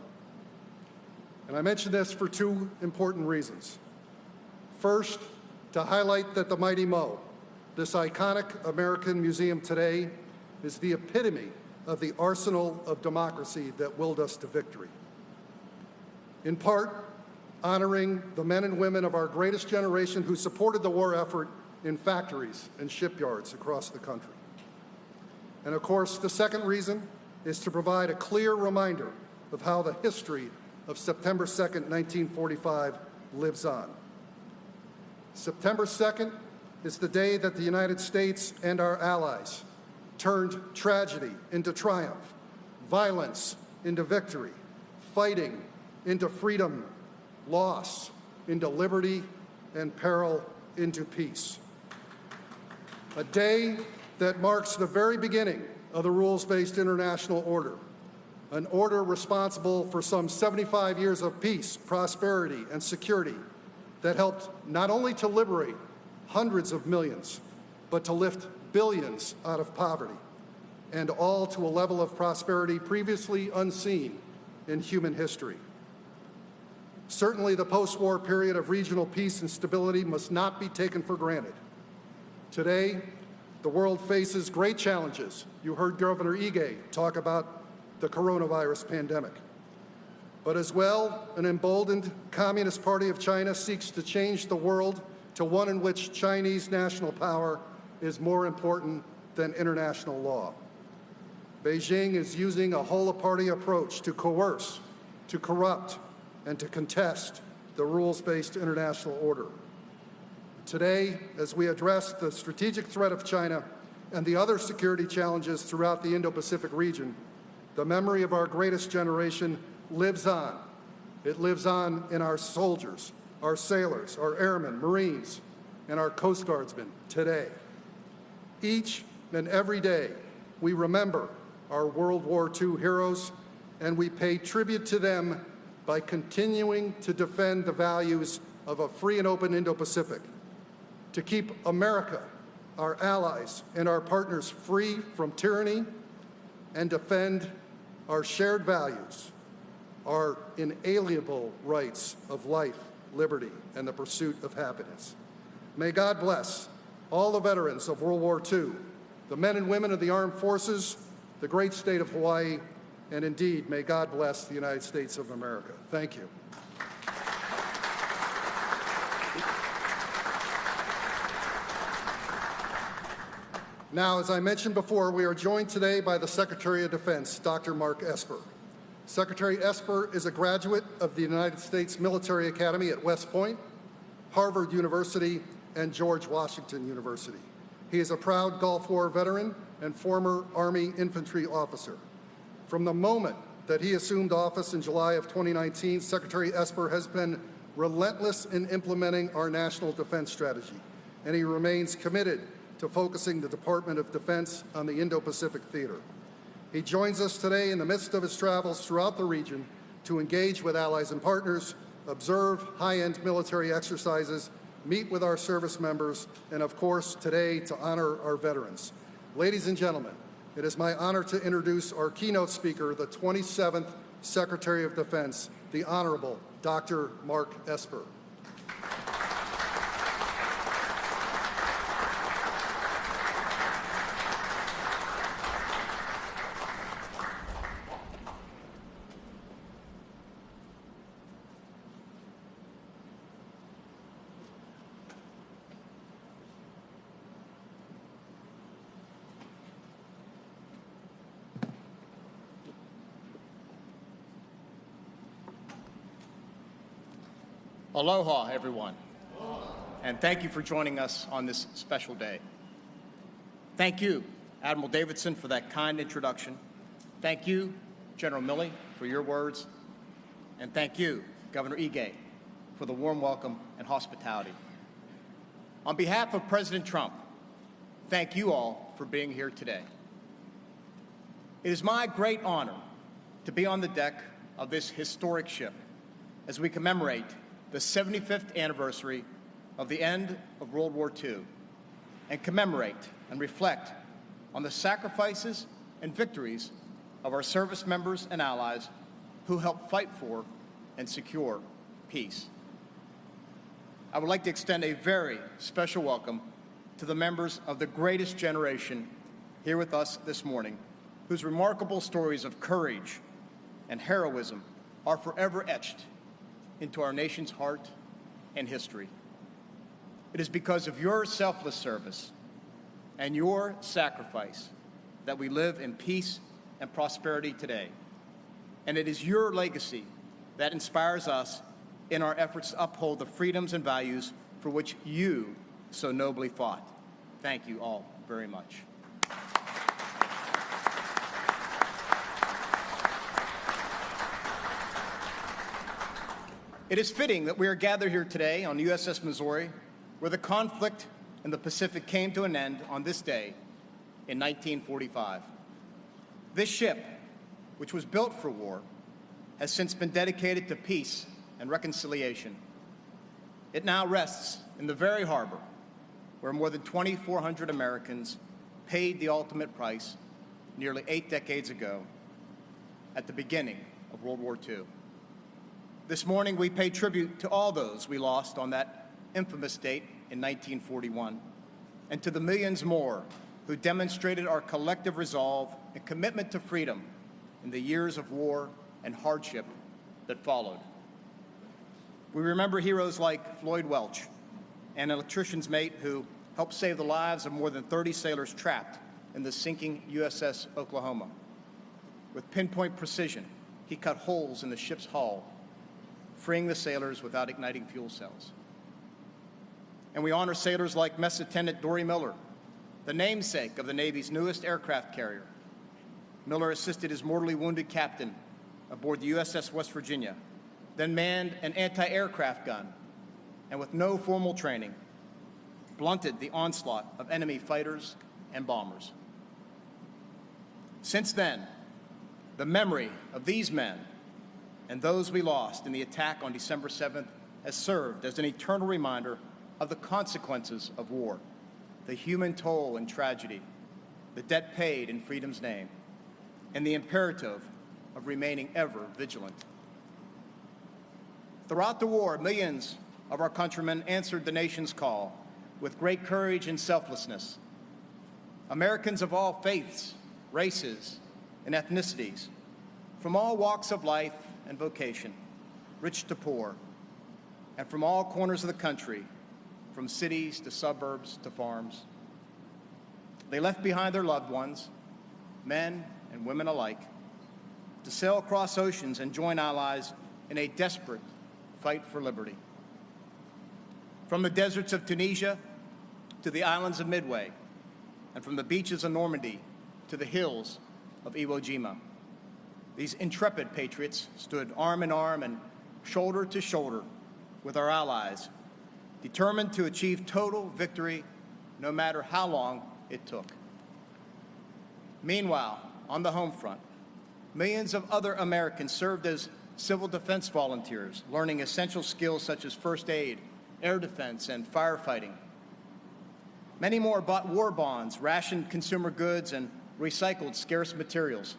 And I mention this for two important reasons. First, to highlight that the Mighty Mo, this iconic American museum today, is the epitome of the arsenal of democracy that willed us to victory. In part, honoring the men and women of our greatest generation who supported the war effort in factories and shipyards across the country. And of course, the second reason is to provide a clear reminder of how the history of September 2nd, 1945 lives on. September 2nd is the day that the United States and our allies turned tragedy into triumph, violence into victory, fighting into freedom, loss into liberty, and peril into peace. A day that marks the very beginning of the rules-based international order, an order responsible for some 75 years of peace, prosperity, and security that helped not only to liberate hundreds of millions, but to lift billions out of poverty, and all to a level of prosperity previously unseen in human history. Certainly, the post-war period of regional peace and stability must not be taken for granted. Today, the world faces great challenges. You heard Governor Ige talk about the coronavirus pandemic. But as well, an emboldened Communist Party of China seeks to change the world to one in which Chinese national power is more important than international law. Beijing is using a whole-of-party approach to coerce, to corrupt, and to contest the rules-based international order. Today, as we address the strategic threat of China and the other security challenges throughout the Indo-Pacific region, the memory of our greatest generation lives on. It lives on in our soldiers, our sailors, our airmen, Marines, and our Coast Guardsmen today. Each and every day, we remember our World War II heroes, and we pay tribute to them by continuing to defend the values of a free and open Indo-Pacific, to keep America, our allies, and our partners free from tyranny, and defend our shared values, our inalienable rights of life, liberty, and the pursuit of happiness. May God bless all the veterans of World War II the men and women of the armed forces, the great state of Hawaii, and indeed, may God bless the United States of America. Thank you. Now, as I mentioned before, we are joined today by the Secretary of Defense, Dr. Mark Esper. Secretary Esper is a graduate of the United States Military Academy at West Point, Harvard University, and George Washington University. He is a proud Gulf War veteran and former Army infantry officer. From the moment that he assumed office in July of 2019, Secretary Esper has been relentless in implementing our national defense strategy, and he remains committed to focusing the Department of Defense on the Indo-Pacific theater. He joins us today in the midst of his travels throughout the region to engage with allies and partners, observe high-end military exercises, meet with our service members, and of course, today to honor our veterans. Ladies and gentlemen, it is my honor to introduce our keynote speaker, the 27th Secretary of Defense, the Honorable Dr. Mark Esper. Aloha, everyone, and thank you for joining us on this special day. Thank you, Admiral Davidson, for that kind introduction. Thank you, General Milley, for your words, and thank you, Governor Ige, for the warm welcome and hospitality. On behalf of President Trump, thank you all for being here today. It is my great honor to be on the deck of this historic ship as we commemorate the 75th anniversary of the end of World War II and commemorate and reflect on the sacrifices and victories of our service members and allies who helped fight for and secure peace. I would like to extend a very special welcome to the members of the greatest generation here with us this morning, whose remarkable stories of courage and heroism are forever etched into our nation's heart and history. It is because of your selfless service and your sacrifice that we live in peace and prosperity today. And it is your legacy that inspires us in our efforts to uphold the freedoms and values for which you so nobly fought. Thank you all very much. It is fitting that we are gathered here today on USS Missouri, where the conflict in the Pacific came to an end on this day in 1945. This ship, which was built for war, has since been dedicated to peace and reconciliation. It now rests in the very harbor where more than 2,400 Americans paid the ultimate price nearly 8 decades ago at the beginning of World War II. This morning, we pay tribute to all those we lost on that infamous date in 1941, and to the millions more who demonstrated our collective resolve and commitment to freedom in the years of war and hardship that followed. We remember heroes like Floyd Welch, an electrician's mate who helped save the lives of more than 30 sailors trapped in the sinking USS Oklahoma. With pinpoint precision, he cut holes in the ship's hull, freeing the sailors without igniting fuel cells. And we honor sailors like Mess Attendant Dory Miller, the namesake of the Navy's newest aircraft carrier. Miller assisted his mortally wounded captain aboard the USS West Virginia, then manned an anti-aircraft gun, and with no formal training, blunted the onslaught of enemy fighters and bombers. Since then, the memory of these men and those we lost in the attack on December 7th has served as an eternal reminder of the consequences of war, the human toll and tragedy, the debt paid in freedom's name, and the imperative of remaining ever vigilant. Throughout the war, millions of our countrymen answered the nation's call with great courage and selflessness. Americans of all faiths, races, and ethnicities, from all walks of life and vocation, rich to poor, and from all corners of the country, from cities to suburbs to farms. They left behind their loved ones, men and women alike, to sail across oceans and join allies in a desperate fight for liberty. From the deserts of Tunisia to the islands of Midway, and from the beaches of Normandy to the hills of Iwo Jima, these intrepid patriots stood arm in arm and shoulder to shoulder with our allies, determined to achieve total victory no matter how long it took. Meanwhile, on the home front, millions of other Americans served as civil defense volunteers, learning essential skills such as first aid, air defense, and firefighting. Many more bought war bonds, rationed consumer goods, and recycled scarce materials.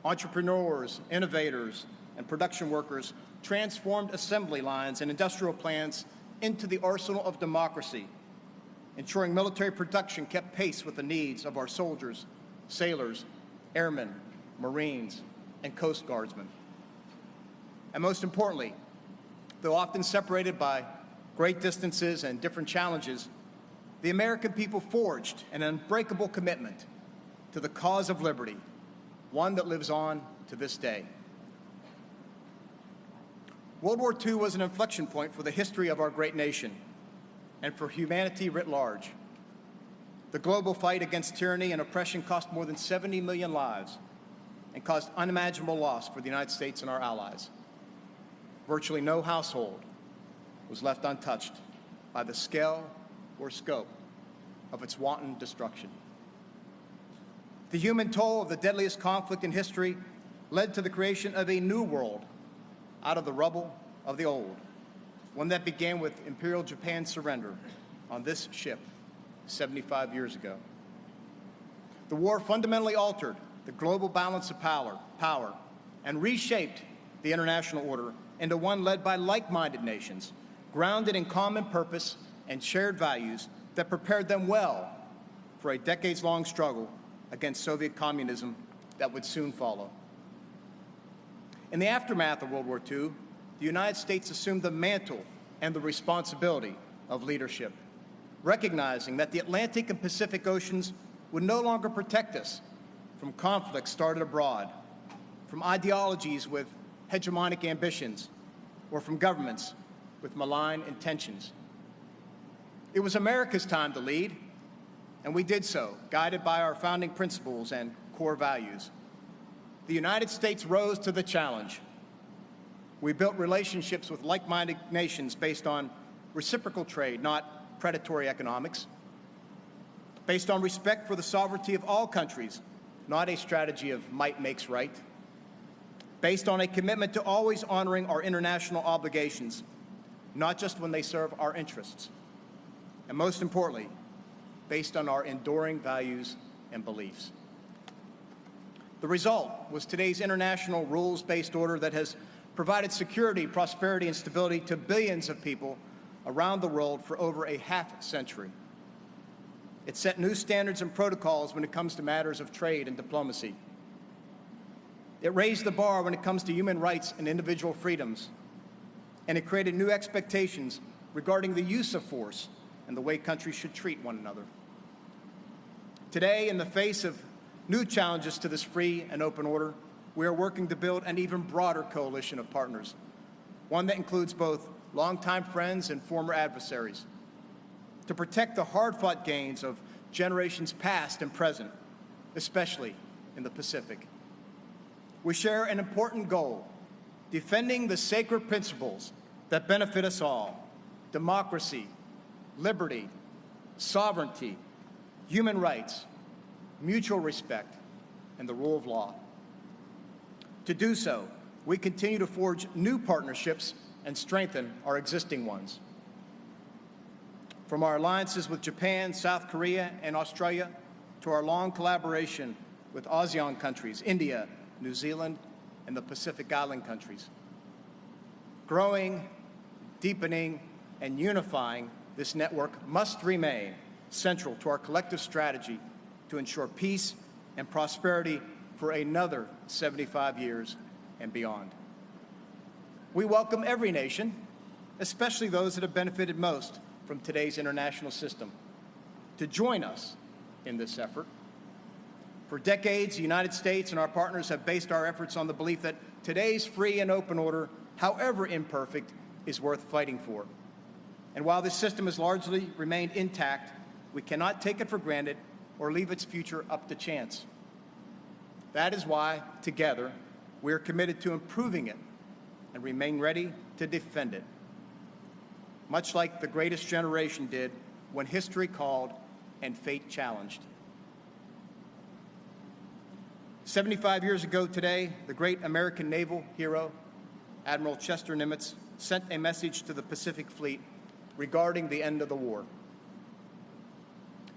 Entrepreneurs, innovators, and production workers transformed assembly lines and industrial plants into the arsenal of democracy, ensuring military production kept pace with the needs of our soldiers, sailors, airmen, Marines, and Coast Guardsmen. And most importantly, though often separated by great distances and different challenges, the American people forged an unbreakable commitment to the cause of liberty, one that lives on to this day. World War II was an inflection point for the history of our great nation and for humanity writ large. The global fight against tyranny and oppression cost more than 70 million lives and caused unimaginable loss for the United States and our allies. Virtually no household was left untouched by the scale or scope of its wanton destruction. The human toll of the deadliest conflict in history led to the creation of a new world out of the rubble of the old, one that began with Imperial Japan's surrender on this ship 75 years ago. The war fundamentally altered the global balance of power and reshaped the international order into one led by like-minded nations, grounded in common purpose and shared values that prepared them well for a decades-long struggle against Soviet communism that would soon follow. In the aftermath of World War II, the United States assumed the mantle and the responsibility of leadership, recognizing that the Atlantic and Pacific Oceans would no longer protect us from conflicts started abroad, from ideologies with hegemonic ambitions, or from governments with malign intentions. It was America's time to lead, and we did so, guided by our founding principles and core values. The United States rose to the challenge. We built relationships with like-minded nations based on reciprocal trade, not predatory economics, based on respect for the sovereignty of all countries, not a strategy of might makes right, based on a commitment to always honoring our international obligations, not just when they serve our interests, and most importantly, based on our enduring values and beliefs. The result was today's international rules-based order that has provided security, prosperity, and stability to billions of people around the world for over a half-century. It set new standards and protocols when it comes to matters of trade and diplomacy. It raised the bar when it comes to human rights and individual freedoms. And it created new expectations regarding the use of force and the way countries should treat one another. Today, in the face of new challenges to this free and open order, we are working to build an even broader coalition of partners, one that includes both longtime friends and former adversaries, to protect the hard-fought gains of generations past and present, especially in the Pacific. We share an important goal, defending the sacred principles that benefit us all: democracy, liberty, sovereignty, human rights, mutual respect, and the rule of law. To do so, we continue to forge new partnerships and strengthen our existing ones. From our alliances with Japan, South Korea, and Australia, to our long collaboration with ASEAN countries, India, New Zealand, and the Pacific Island countries. Growing, deepening, and unifying this network must remain central to our collective strategy to ensure peace and prosperity for another 75 years and beyond. We welcome every nation, especially those that have benefited most from today's international system, to join us in this effort. For decades, the United States and our partners have based our efforts on the belief that today's free and open order, however imperfect, is worth fighting for. And while this system has largely remained intact, we cannot take it for granted or leave its future up to chance. That is why, together, we are committed to improving it and remain ready to defend it, much like the greatest generation did when history called and fate challenged. 75 years ago today, the great American naval hero, Admiral Chester Nimitz, sent a message to the Pacific Fleet regarding the end of the war.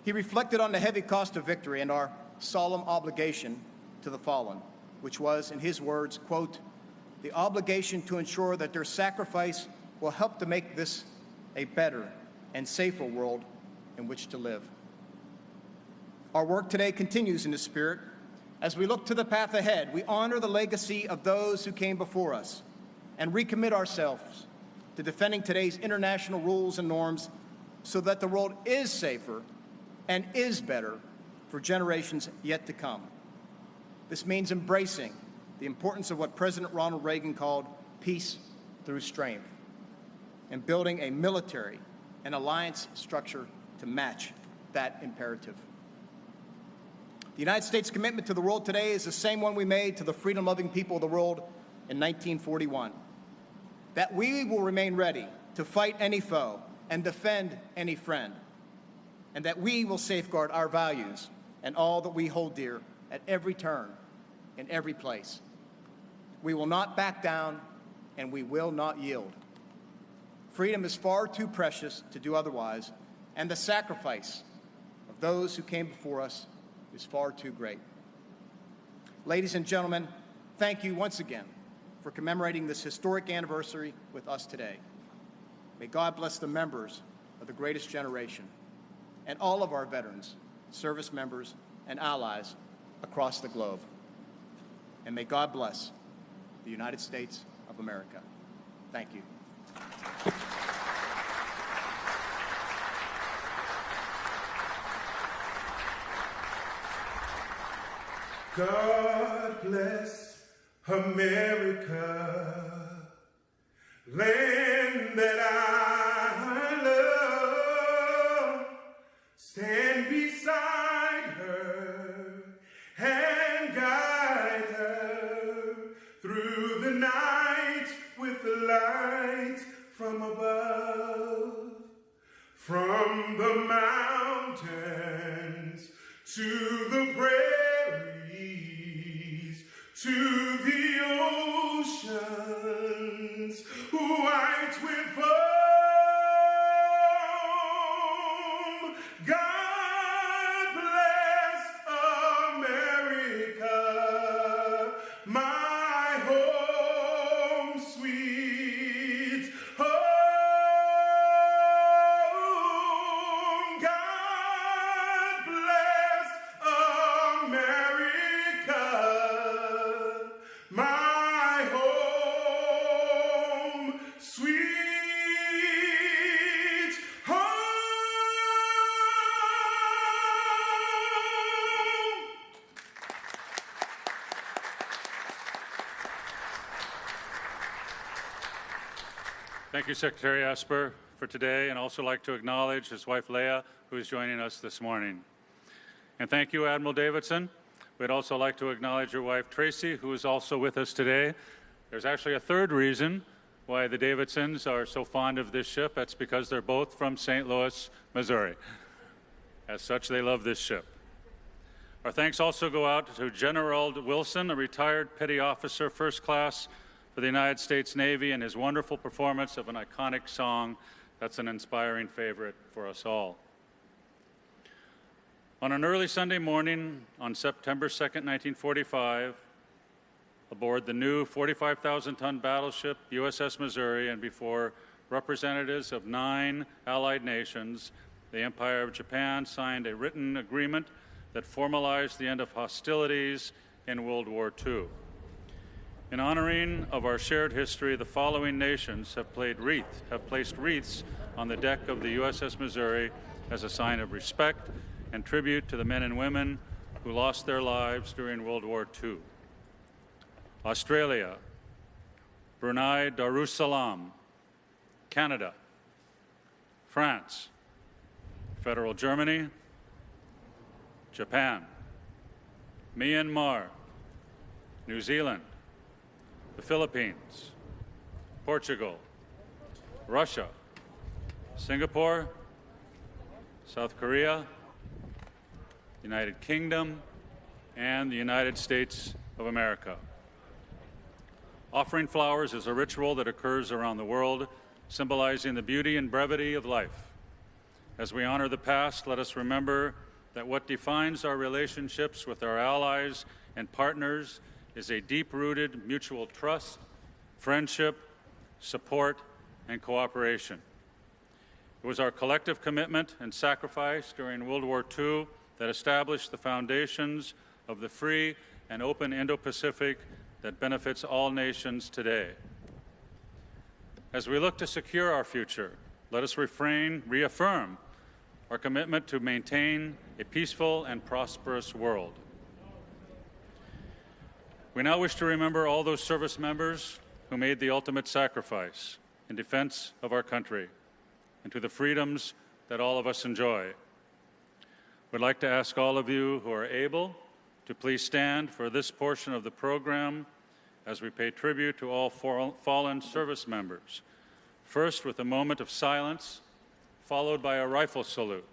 He reflected on the heavy cost of victory and our solemn obligation to the fallen, which was, in his words, quote, the obligation to ensure that their sacrifice will help to make this a better and safer world in which to live. Our work today continues in this spirit. As we look to the path ahead, we honor the legacy of those who came before us and recommit ourselves to defending today's international rules and norms so that the world is safer and is better for generations yet to come. This means embracing the importance of what President Ronald Reagan called peace through strength and building a military and alliance structure to match that imperative. The United States' commitment to the world today is the same one we made to the freedom-loving people of the world in 1941, that we will remain ready to fight any foe and defend any friend, and that we will safeguard our values and all that we hold dear at every turn, in every place. We will not back down, and we will not yield. Freedom is far too precious to do otherwise, and the sacrifice of those who came before us is far too great. Ladies and gentlemen, thank you once again for commemorating this historic anniversary with us today. May God bless the members of the greatest generation and all of our veterans, service members, and allies across the globe. And may God bless the United States of America. Thank you. God bless America, land that I love. Stand beside her and guide her through the night with the light from above. From the mountains to the prairies, to the oceans, white with foam. God bless America, my home, sweet home. God bless America, my home, sweet home. Thank you, Secretary Esper, for today, and also like to acknowledge his wife Leah, who is joining us this morning. And thank you, Admiral Davidson. We'd also like to acknowledge your wife Tracy, who is also with us today. There's actually a third reason why the Davidsons are so fond of this ship. That's because they're both from St. Louis, Missouri. As such, they love this ship. Our thanks also go out to General Wilson, a retired petty officer, first class for the United States Navy, and his wonderful performance of an iconic song that's an inspiring favorite for us all. On an early Sunday morning on September 2nd, 1945, aboard the new 45,000-ton battleship USS Missouri and before representatives of 9 allied nations, the Empire of Japan signed a written agreement that formalized the end of hostilities in World War II. In honoring of our shared history, the following nations have placed wreaths on the deck of the USS Missouri as a sign of respect and tribute to the men and women who lost their lives during World War II. Australia, Brunei Darussalam, Canada, France, Federal Germany, Japan, Myanmar, New Zealand, the Philippines, Portugal, Russia, Singapore, South Korea, United Kingdom, and the United States of America. Offering flowers is a ritual that occurs around the world, symbolizing the beauty and brevity of life. As we honor the past, let us remember that what defines our relationships with our allies and partners is a deep-rooted mutual trust, friendship, support, and cooperation. It was our collective commitment and sacrifice during World War II that established the foundations of the free and open Indo-Pacific that benefits all nations today. As we look to secure our future, let us reaffirm our commitment to maintain a peaceful and prosperous world. We now wish to remember all those service members who made the ultimate sacrifice in defense of our country and to the freedoms that all of us enjoy. We'd like to ask all of you who are able to please stand for this portion of the program as we pay tribute to all fallen service members. First, with a moment of silence, followed by a rifle salute.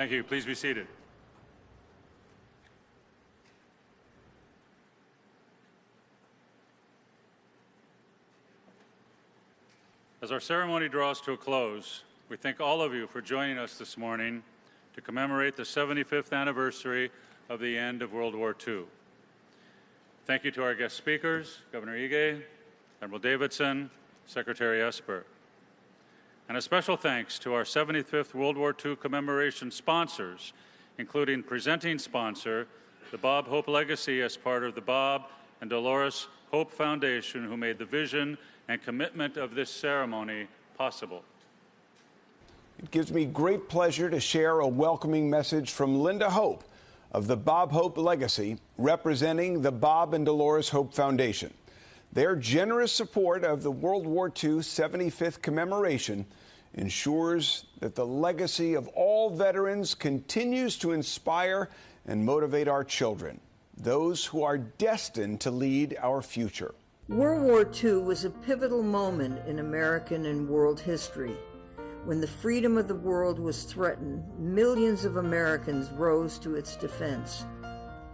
Thank you. Please be seated. As our ceremony draws to a close, we thank all of you for joining us this morning to commemorate the 75th anniversary of the end of World War II. Thank you to our guest speakers, Governor Ige, Admiral Davidson, Secretary Esper. And a special thanks to our 75th World War II commemoration sponsors, including presenting sponsor, the Bob Hope Legacy, as part of the Bob and Dolores Hope Foundation, who made the vision and commitment of this ceremony possible. It gives me great pleasure to share a welcoming message from Linda Hope of the Bob Hope Legacy, representing the Bob and Dolores Hope Foundation. Their generous support of the World War II 75th commemoration ensures that the legacy of all veterans continues to inspire and motivate our children, those who are destined to lead our future. World War II was a pivotal moment in American and world history. When the freedom of the world was threatened, millions of Americans rose to its defense.